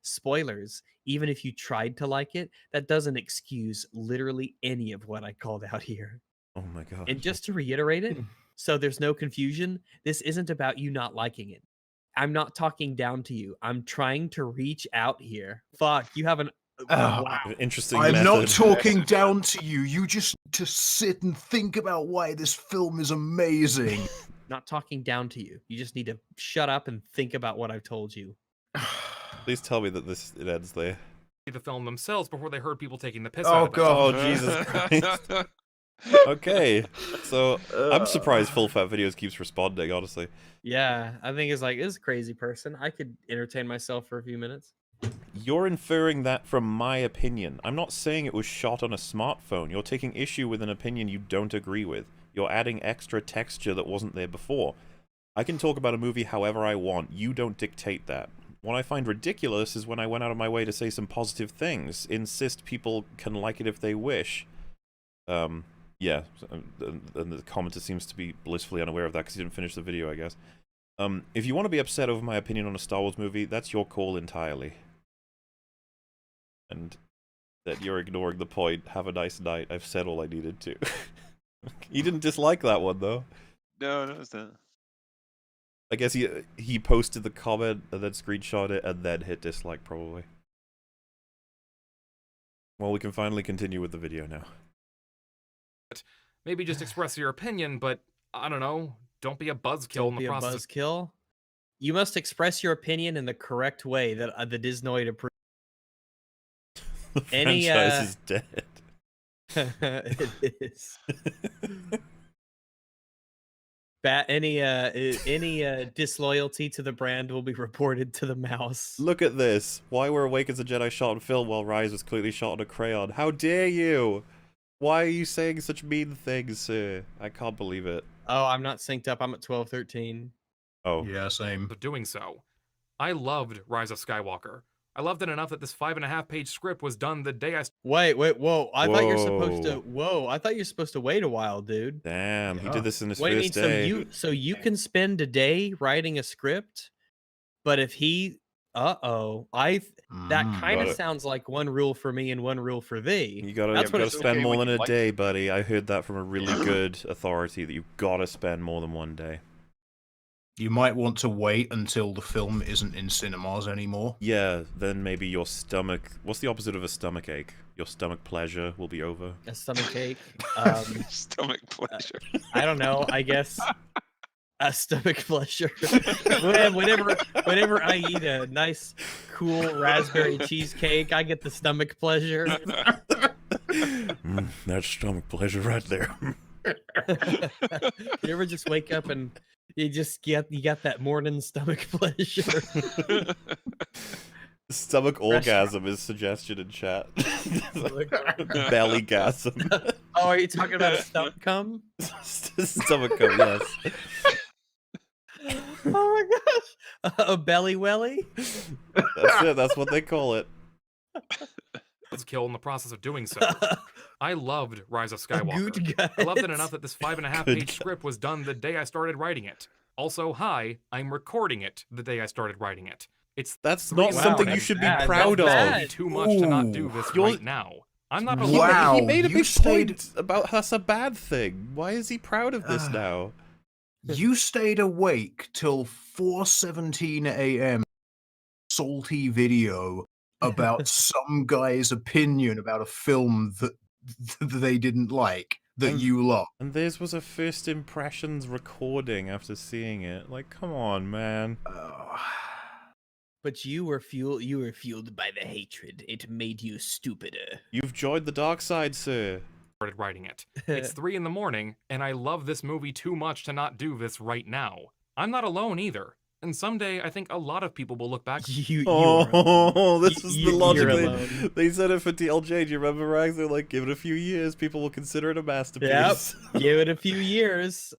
F: Spoilers, even if you tried to like it, that doesn't excuse literally any of what I called out here.
A: Oh my god.
F: And just to reiterate it, so there's no confusion, this isn't about you not liking it. I'm not talking down to you. I'm trying to reach out here. Fuck, you have an wow.
A: Interesting
C: I'm
A: method.
C: not talking down to you. You just to sit and think about why this film is amazing.
F: Not talking down to you. You just need to shut up and think about what I've told you.
A: Please tell me that it ends there.
G: The film themselves before they heard people taking the piss out of it.
A: God. Oh, Jesus Christ. Okay, so I'm surprised Full Fat Videos keeps responding, honestly.
F: Yeah, I think it's like, this is a crazy person. I could entertain myself for a few minutes.
A: You're inferring that from my opinion. I'm not saying it was shot on a smartphone. You're taking issue with an opinion you don't agree with. You're adding extra texture that wasn't there before. I can talk about a movie however I want. You don't dictate that. What I find ridiculous is when I went out of my way to say some positive things, insist people can like it if they wish. Yeah, and the commenter seems to be blissfully unaware of that because he didn't finish the video, I guess. If you want to be upset over my opinion on a Star Wars movie, that's your call entirely. And that you're ignoring the point. Have a nice night. I've said all I needed to. He didn't dislike that one, though.
B: No, it's not.
A: I guess he posted the comment and then screenshot it and then hit dislike, probably. Well, we can finally continue with the video now.
G: Maybe just express your opinion, but I don't know. Don't be a buzzkill in the process.
F: Don't be a buzzkill. You must express your opinion in the correct way that the Disnoid approves.
A: The franchise is dead.
F: It is. Any disloyalty to the brand will be reported to the mouse.
A: Look at this. Why were Awake as a Jedi shot on film while Rise was clearly shot on a crayon? How dare you? Why are you saying such mean things, sir? I can't believe it.
F: Oh, I'm not synced up. I'm at 12:13.
A: Oh.
C: Yeah, same.
G: Of doing so. I loved Rise of Skywalker. I loved it enough that this 5.5-page script was done the day I...
F: Wait, whoa. I thought you're supposed to... Whoa, I thought you're supposed to wait a while, dude.
A: Damn, he did this in his
F: What do you
A: first
F: mean?
A: day.
F: So you can spend a day writing a script, but if he... That kind of sounds like one rule for me and one rule for thee.
A: You gotta spend more than a day, buddy. I heard that from a really good authority, that you've gotta spend more than one day.
C: You might want to wait until the film isn't in cinemas anymore.
A: Yeah, then maybe your stomach... What's the opposite of a stomach ache? Your stomach pleasure will be over.
F: A stomach ache.
B: Stomach pleasure.
F: I don't know. I guess a stomach pleasure. Whenever I eat a nice, cool raspberry cheesecake, I get the stomach pleasure.
A: That's stomach pleasure right there.
F: You ever just wake up and you got that morning stomach pleasure?
A: Stomach orgasm is suggestion in chat. Bellygasm.
F: Oh, are you talking about a stomach cum?
A: Stomach cum, yes.
F: Oh my gosh. A belly welly?
A: That's it, that's what they call it.
G: Was killed in the process of doing so. I loved Rise of Skywalker.
F: Good
G: I loved it enough that this 5.5-page script was done the day I started writing it. Also, I'm recording it the day I started writing it. That's
A: not something you should be proud of.
G: Too much to not do this right now. I'm not alone.
C: Wow,
A: he made a big point about that's a bad thing. Why is he proud of this now?
C: You stayed awake till 4:17 a.m. salty video about some guy's opinion about a film that they didn't like, that you love.
A: And this was a first impressions recording after seeing it. Like, come on, man.
F: But you were fueled by the hatred. It made you stupider.
A: You've joined the dark side, sir.
G: Started writing it. It's 3 in, and I love this movie too much to not do this right now. I'm not alone either. And someday, I think a lot of people will look back.
A: This was the logic. They said it for TLJ. Do you remember, Rags? They're like, give it a few years, people will consider it a masterpiece.
F: Yep. Give it a few years.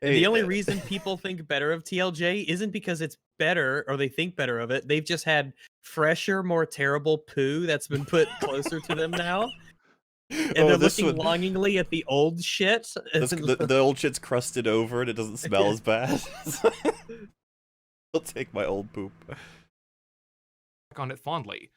F: Hey, the only reason people think better of TLJ isn't because it's better or they think better of it. They've just had fresher, more terrible poo that's been put closer to them now. And they're looking longingly at the old shit.
A: The old shit's crusted over and it doesn't smell as bad. I'll take my old poop.
G: On it fondly.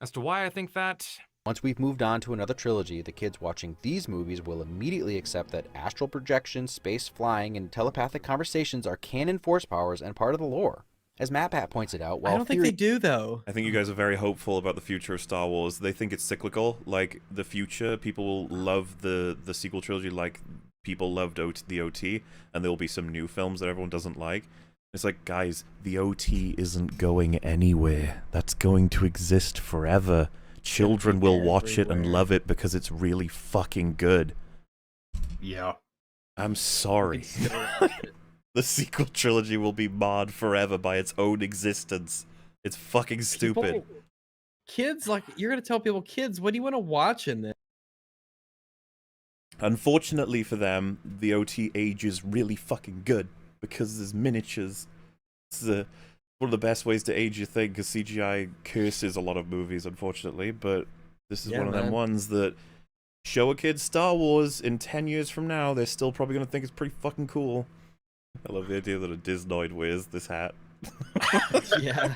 G: As to why I think that,
H: Once we've moved on to another trilogy, the kids watching these movies will immediately accept that astral projection, space flying, and telepathic conversations are canon force powers and part of the lore. As MatPat points it out, while
F: I don't think they do, though.
A: I think you guys are very hopeful about the future of Star Wars. They think it's cyclical. Like, the future, people will love the sequel trilogy like people loved the OT, and there will be some new films that everyone doesn't like. It's like, guys, the OT isn't going anywhere. That's going to exist forever. Children will watch it and love it because it's really fucking good.
C: Yeah.
A: I'm sorry. The sequel trilogy will be marred forever by its own existence. It's fucking stupid.
F: Kids, like, you're gonna tell people, kids, what do you want to watch in this?
A: Unfortunately for them, the OT age is really fucking good because there's miniatures. It's one of the best ways to age your thing, because CGI curses a lot of movies, unfortunately, but this is one of them ones that show a kid Star Wars in 10 years from now, they're still probably going to think it's pretty fucking cool. I love the idea that a Disnoid wears this hat.
F: Yeah.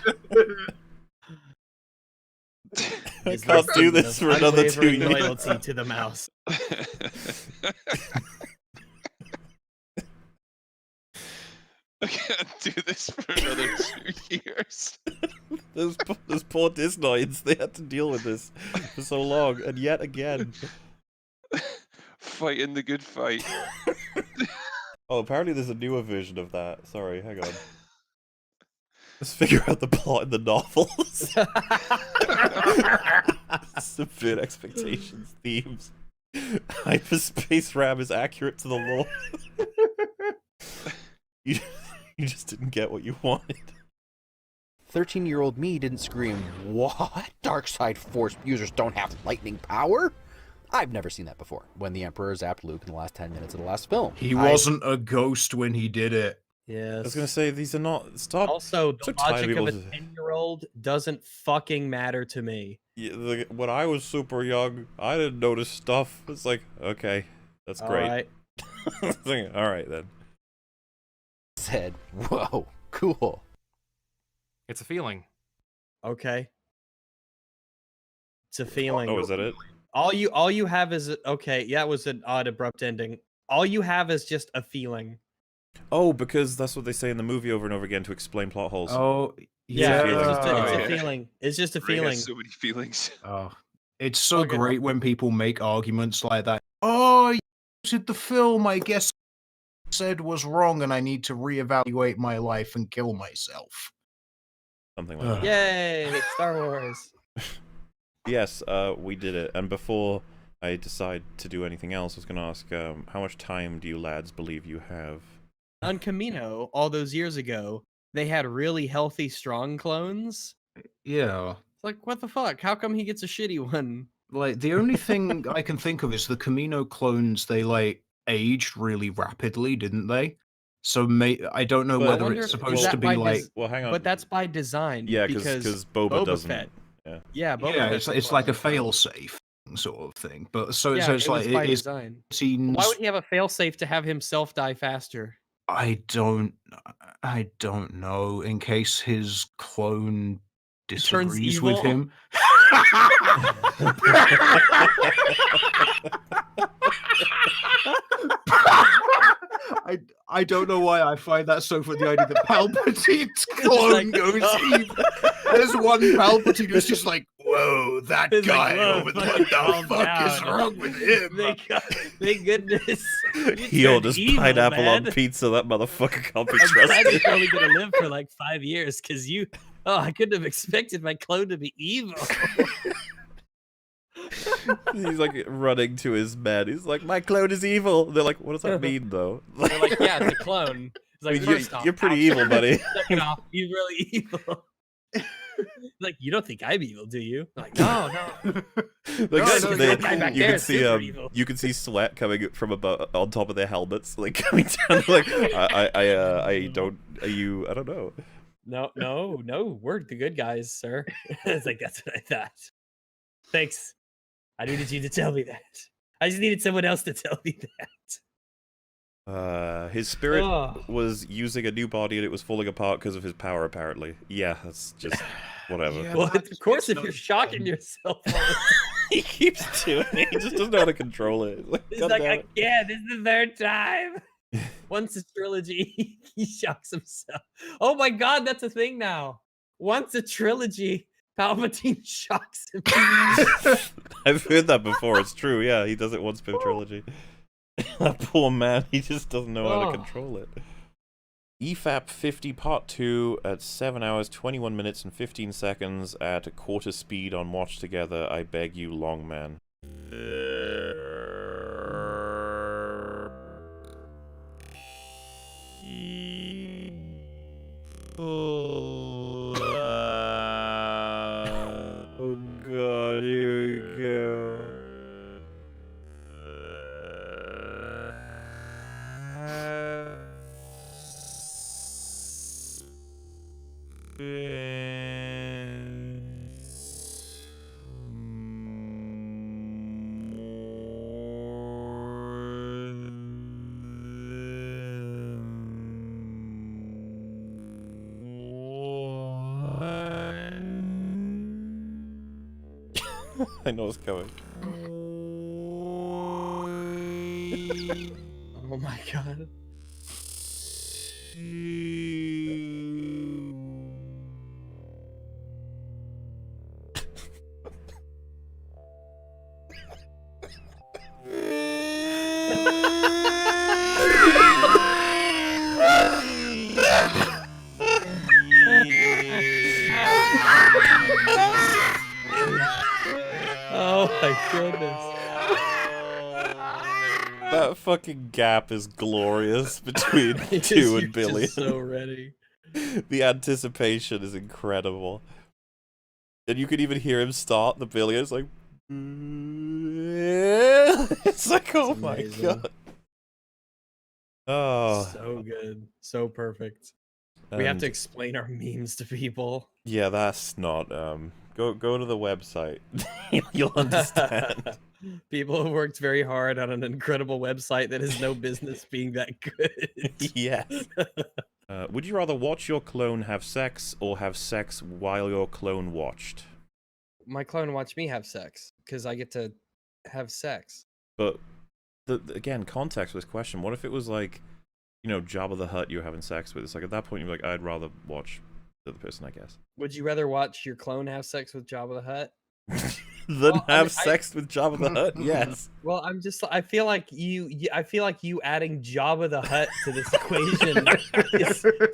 A: I can't do this for another 2 years.
F: Loyalty to the mouse.
B: I can't do this for another 2 years.
A: those poor Disnoids, they had to deal with this for so long, and yet again.
B: Fighting the good fight.
A: Oh, apparently there's a newer version of that. Sorry, hang on. Let's figure out the plot in the novels. Subvert expectations, themes. Hyperspace RAM is accurate to the lore. You just didn't get what you wanted.
H: 13-year-old me didn't scream, "What? Darkside Force users don't have lightning power?" I've never seen that before, when the Emperor zapped Luke in the last 10 minutes of the last film.
C: He wasn't a ghost when he did it.
F: Yes.
A: I was gonna say, these are not... Stop.
F: Also, the
A: so tired
F: logic of a
A: people
F: 10-year-old doesn't fucking matter to me.
A: Yeah, when I was super young, I didn't notice stuff. It's like, okay, that's great.
F: Alright.
A: Alright then.
H: Said, whoa, cool.
G: It's a feeling.
F: Okay. It's a feeling.
A: Oh, is that it?
F: All you have is okay. Yeah, it was an odd, abrupt ending. All you have is just a feeling.
A: Oh, because that's what they say in the movie over and over again to explain plot holes.
C: Oh,
F: Yeah,
A: a feeling.
F: it's a
B: Yeah.
F: feeling. It's just a
B: Ray
F: feeling.
B: has so many feelings.
C: Oh, it's so
F: Okay.
C: great when people make arguments like that. Oh, you said the film, I guess, said was wrong, and I need to reevaluate my life and kill myself.
A: Something like that.
F: Yay! Star Wars.
A: Yes, we did it. And before I decide to do anything else, I was going to ask, how much time do you lads believe you have?
F: On Camino, all those years ago, they had really healthy, strong clones.
C: Yeah.
F: It's like, what the fuck? How come he gets a shitty one?
C: Like, the only thing I can think of is the Camino clones, they, like, aged really rapidly, didn't they? So I don't know
A: But-
C: whether
F: I wonder
C: it's
F: if-
C: supposed
F: is
C: to
F: that
C: be
F: by
C: like...
A: Well, hang on.
F: But that's by design.
A: Yeah, because Boba doesn't.
F: Fett.
A: Yeah.
F: Yeah, Boba
C: Yeah,
F: Fett's
C: it's like a fail-safe sort of thing. But so
F: Yeah,
C: it's
F: it
C: like
F: was by
C: it
F: design.
C: seems...
F: Why would he have a failsafe to have himself die faster?
C: I don't know. In case his clone
F: turns
C: disagrees with
F: evil?
C: him. I don't know why I find that so funny. The idea that Palpatine's clone
F: like,
C: goes
F: oh.
C: evil. There's one Palpatine who's just like, whoa, that
F: It's like,
C: guy
F: whoa,
C: over there.
F: fucking
C: What the
F: calm
C: fuck is
F: down.
C: wrong with him?
F: Thank goodness.
A: He orders pineapple on pizza. That motherfucker can't be
F: I'm glad
A: trusted.
F: he's only gonna live for like 5 years, because I couldn't have expected my clone to be evil.
A: He's like running to his bed. He's like, my clone is evil. They're like, what does that mean, though?
F: They're like, yeah, it's a clone. It's like, first off,
A: You're pretty evil, buddy.
F: Second off, he's really evil. Like, you don't think I'm evil, do you? I'm like, no.
A: Like,
F: no,
A: they-
F: that guy back
A: you
F: there
A: can
F: is
A: see
F: super evil.
A: you can see sweat coming from above on top of their helmets, like coming down. Like, I don't. Are you? I don't know.
F: No, we're the good guys, sir. It's like, that's what I thought. Thanks. I needed you to tell me that. I just needed someone else to tell me that.
A: His spirit
F: Ugh.
A: was using a new body and it was falling apart because of his power, apparently. Yeah, that's just whatever.
C: Yeah,
F: Well,
C: that's-
F: of course, if
C: no,
F: you're shocking yourself all the
A: He keeps doing it. He just doesn't know how to control it.
D: He's like, again, this is the third time. Once a trilogy, he shocks himself. Oh my god, that's a thing now. Once a trilogy, Palpatine shocks him.
A: I've heard that before. It's true. Yeah, he does it once per trilogy. That poor man, he just doesn't know how to control it. EFAP 50 Part 2 at 7 hours, 21 minutes and 15 seconds at a quarter speed on Watch Together. I beg you, long man. Oh god, here we go. I know it's coming.
F: Oh my god. Oh my goodness.
A: That fucking gap is glorious between 2 and Billy.
F: So ready.
A: The anticipation is incredible. And you can even hear him start the billion. It's like... It's like, oh my god. Oh.
F: So good. So perfect. We have to explain our memes to people.
A: Yeah, that's not... Go to the website. You'll understand.
F: People have worked very hard on an incredible website that has no business being that good.
A: Yes. Would you rather watch your clone have sex or have sex while your clone watched?
F: My clone watched me have sex because I get to have sex.
A: But again, context for this question. What if it was like, you know, Jabba the Hutt you were having sex with? It's like at that point you're like, I'd rather watch the other person, I guess.
F: Would you rather watch your clone have sex with Jabba the Hutt?
A: Than have sex with Jabba the Hutt? Yes.
F: Well, I feel like you adding Jabba the Hutt to this equation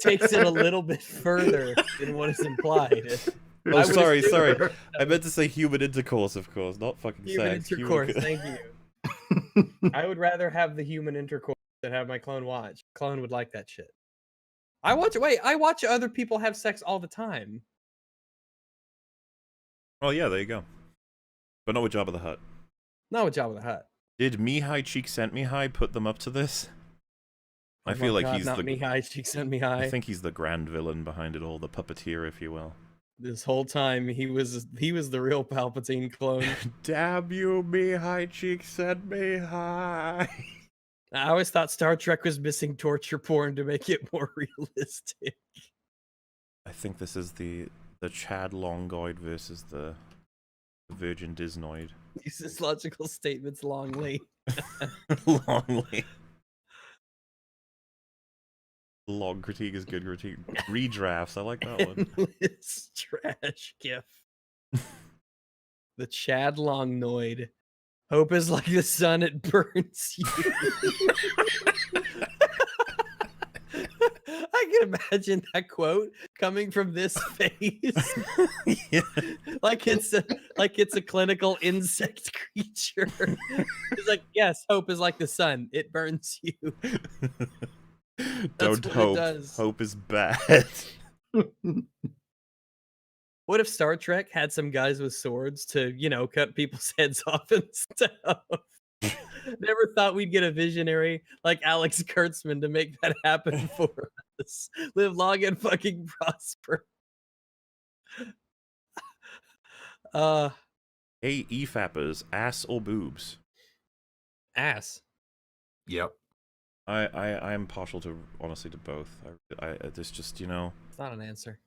F: takes it a little bit further than what is implied.
A: Oh, sorry. I meant to say human intercourse, of course, not fucking
F: human
A: sex.
F: Intercourse, thank you. I would rather have the human intercourse than have my clone watch. Clone would like that shit. I watch other people have sex all the time.
A: Oh yeah, there you go. But not with Jabba the Hutt.
F: Not with Jabba the Hutt.
A: Did Mihai Cheek Sent Mihai put them up to this? I feel like he's
F: not Mihai Cheek Sent Mihai.
A: I think he's the grand villain behind it all, the puppeteer, if you will.
F: This whole time he was the real Palpatine clone.
A: Damn you, Mihai Cheek Sent Mihai.
F: I always thought Star Trek was missing torture porn to make it more realistic.
A: I think this is the Chad Longoid versus the Virgin Disnoid.
F: Uses logical statements longly.
A: Longly. Long critique is good critique. Redrafts, I like that one.
F: Endless trash gif. The Chad Longnoid. Hope is like the sun, it burns you. I can imagine that quote coming from this face.
A: Yeah.
F: like it's a clinical insect creature. It's like, yes, hope is like the sun, it burns you.
A: Don't hope. Hope is bad.
F: What if Star Trek had some guys with swords to, cut people's heads off and stuff? Never thought we'd get a visionary like Alex Kurtzman to make that happen for us. Live long and fucking prosper.
A: Hey, EFAPers, ass or boobs?
F: Ass.
C: Yep.
A: I am partial to, honestly, to both. There's just,
F: It's not an answer.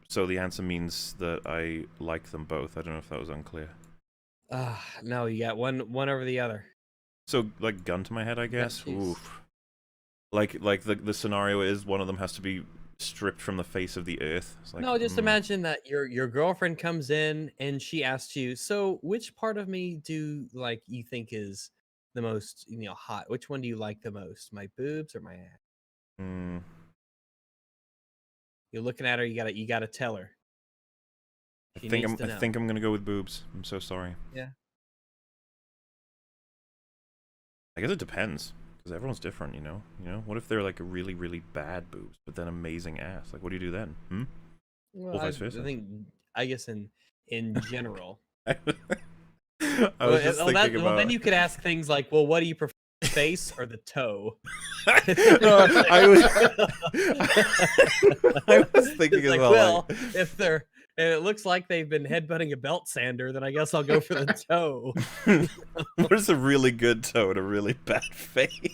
A: So the answer means that I like them both. I don't know if that was unclear.
F: No, you got one over the other.
A: So, like, gun to my head, I guess. Oof. Like the scenario is one of them has to be stripped from the face of the earth. It's like,
F: No, just imagine that your girlfriend comes in and she asks you, so which part of me do like you think is the most hot? Which one do you like the most? My boobs or my ass? You're looking at her, you gotta tell her.
A: I think I'm gonna go with boobs. I'm so sorry.
F: Yeah.
A: I guess it depends, because everyone's different, you know? What if they're like a really, really bad boobs, but then amazing ass? Like, what do you do then?
F: Well, I guess in general.
A: I was just thinking about...
F: Well, then you could ask things like, well, what do you prefer, the face or the toe?
A: No, I was thinking as well.
F: If it looks like they've been headbutting a belt sander, then I guess I'll go for the toe.
A: What is a really good toe and a really bad face?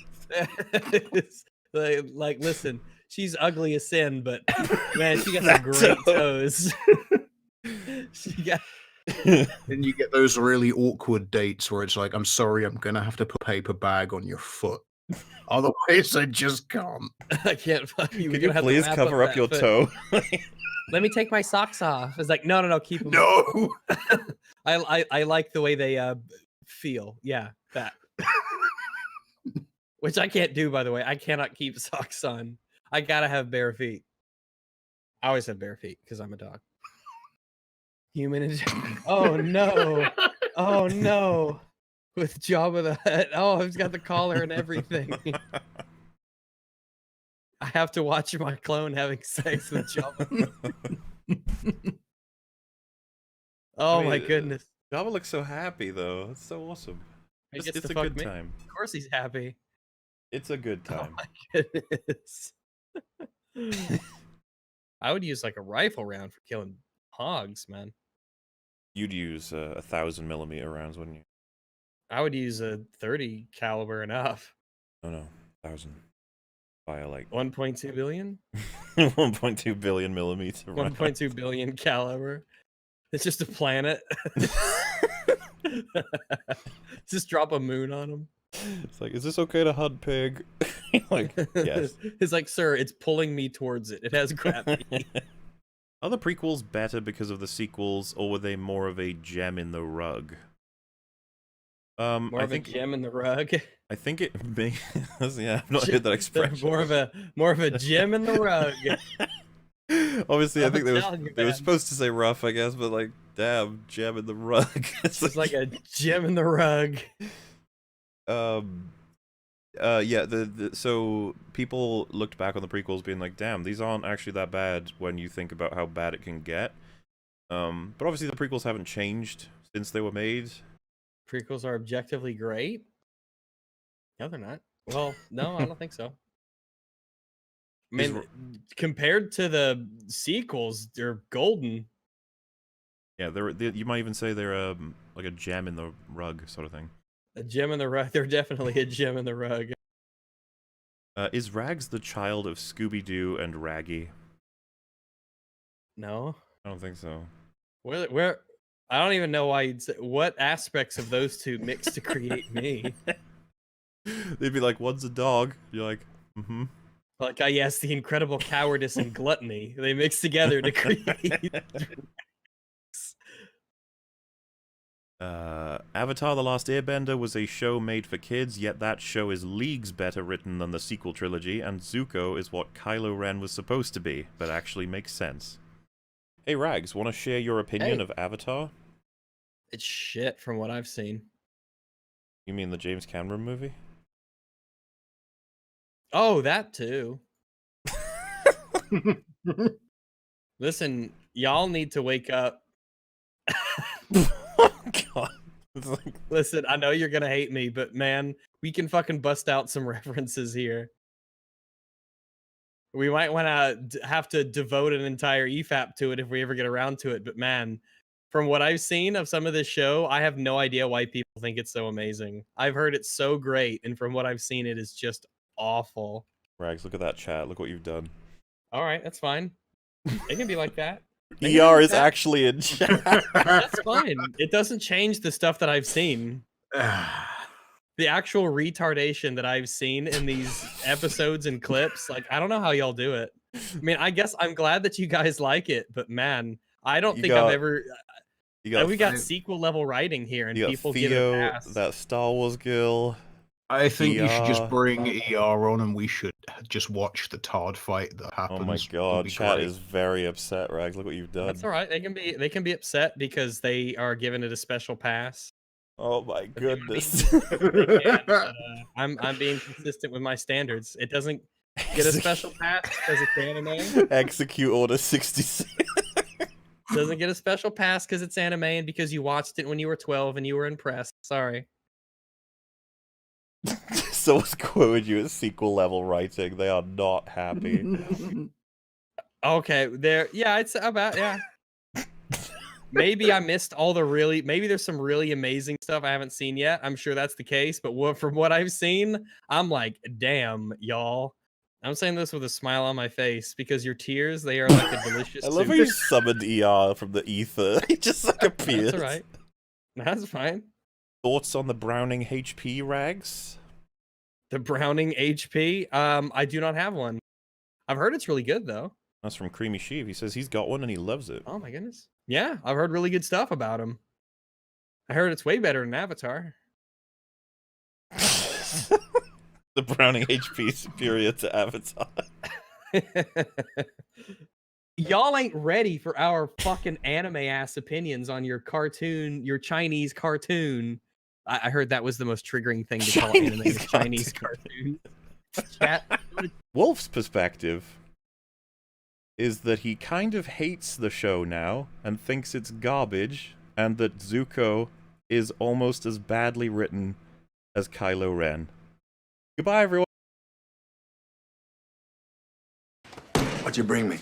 F: like, listen, she's ugly as sin, but man, she got some great toes. She got.
C: Then you get those really awkward dates where it's like, I'm sorry, I'm gonna have to put a paper bag on your foot. Otherwise, I just can't.
F: I can't fuck you.
A: Can you please cover up your toe?
F: Let me take my socks off. It's like, no, keep them.
C: No.
F: I like the way they feel. Yeah, that. Which I can't do, by the way. I cannot keep socks on. I gotta have bare feet. I always have bare feet because I'm a dog. Human. Oh no! Oh no! With Jabba the Hutt. Oh, I've got the collar and everything. I have to watch my clone having sex with Jabba. Oh my goodness!
A: Jabba looks so happy though. It's so awesome. It's a good time.
F: Of course he's happy.
A: It's a good time.
F: Oh my goodness. I would use like a rifle round for killing hogs, man.
A: You'd use 1,000mm rounds, wouldn't you?
F: I would use a 30 caliber enough.
A: No, 1,000. By like
F: 1.2 billion.
A: 1.2 billion millimeter.
F: 1.2 billion caliber. It's just a planet. Just drop a moon on them.
A: It's like, is this okay to hunt pig? Like, yes.
F: It's like, sir, it's pulling me towards it. It has gravity.
A: Are the prequels better because of the sequels, or were they more of a gem in the rug?
F: More of a gem in the rug.
A: I think it may. Yeah, I've not heard that expression.
F: More of a gem in the rug.
A: Obviously, I think they were supposed to say rough, I guess, but like, damn, gem in the rug.
F: It's like a gem in the rug.
A: Yeah, so people looked back on the prequels being like, damn, these aren't actually that bad when you think about how bad it can get. But obviously the prequels haven't changed since they were made.
F: Prequels are objectively great? No, they're not. Well, no, I don't think so. I mean, compared to the sequels, they're golden.
A: Yeah, you might even say they're like a gem in the rug sort of thing.
F: A gem in the rug. They're definitely a gem in the rug.
A: Is Rags the child of Scooby-Doo and Raggy?
F: No.
A: I don't think so.
F: Where? I don't even know why you'd say... What aspects of those two mix to create me?
A: They'd be like, one's a dog. You're like, mm-hmm.
F: Like, yes, the incredible cowardice and gluttony. They mix together to create...
A: Avatar The Last Airbender was a show made for kids, yet that show is leagues better written than the sequel trilogy, and Zuko is what Kylo Ren was supposed to be, but actually makes sense. Hey Rags, want to share your opinion of Avatar?
F: It's shit from what I've seen.
A: You mean the James Cameron movie?
F: Oh, that too. Listen, y'all need to wake up.
A: God.
F: Listen, I know you're gonna hate me, but man, we can fucking bust out some references here. We might want to have to devote an entire EFAP to it if we ever get around to it. But man, from what I've seen of some of this show, I have no idea why people think it's so amazing. I've heard it's so great, and from what I've seen, it is just awful.
A: Rags, look at that chat. Look what you've done.
F: All right, that's fine. It can be like that.
A: ER is actually in chat.
F: That's fine. It doesn't change the stuff that I've seen. The actual retardation that I've seen in these episodes and clips, like, I don't know how y'all do it. I mean, I guess I'm glad that you guys like it, but man, I don't think I've ever... we got sequel level writing here, and people
A: Theo,
F: give it a pass.
A: that Star Wars girl.
C: I think you should just bring ER on, and we should just watch the Todd fight that happens.
A: Oh my god, chat is very upset, Rags. Look what you've done.
F: That's all right. They can be upset because they are giving it a special pass.
A: Oh my goodness.
F: I'm being consistent with my standards. It doesn't get a special pass because it's anime.
A: Execute Order 66.
F: Doesn't get a special pass because it's anime and because you watched it when you were 12 and you were impressed. Sorry.
A: Someone's quoted you as sequel level writing. They are not happy.
F: Okay, it's about, yeah. Maybe I missed all the maybe there's some really amazing stuff I haven't seen yet. I'm sure that's the case, but from what I've seen, I'm like, damn, y'all. I'm saying this with a smile on my face because your tears, they are like a delicious
A: I love how you summoned ER from the ether. He just like appears.
F: That's all right. That's fine.
A: Thoughts on the Browning HP, Rags?
F: The Browning HP? I do not have one. I've heard it's really good, though.
A: That's from Creamy Sheep. He says he's got one and he loves it.
F: Oh my goodness. Yeah, I've heard really good stuff about him. I heard it's way better than Avatar.
A: The Browning HP is superior to Avatar.
F: Y'all ain't ready for our fucking anime-ass opinions on your cartoon, your Chinese cartoon. I heard that was the most triggering thing to call anime, Chinese cartoon.
A: Wolf's perspective is that he kind of hates the show now and thinks it's garbage, and that Zuko is almost as badly written as Kylo Ren. Goodbye, everyone.
I: What'd you bring me?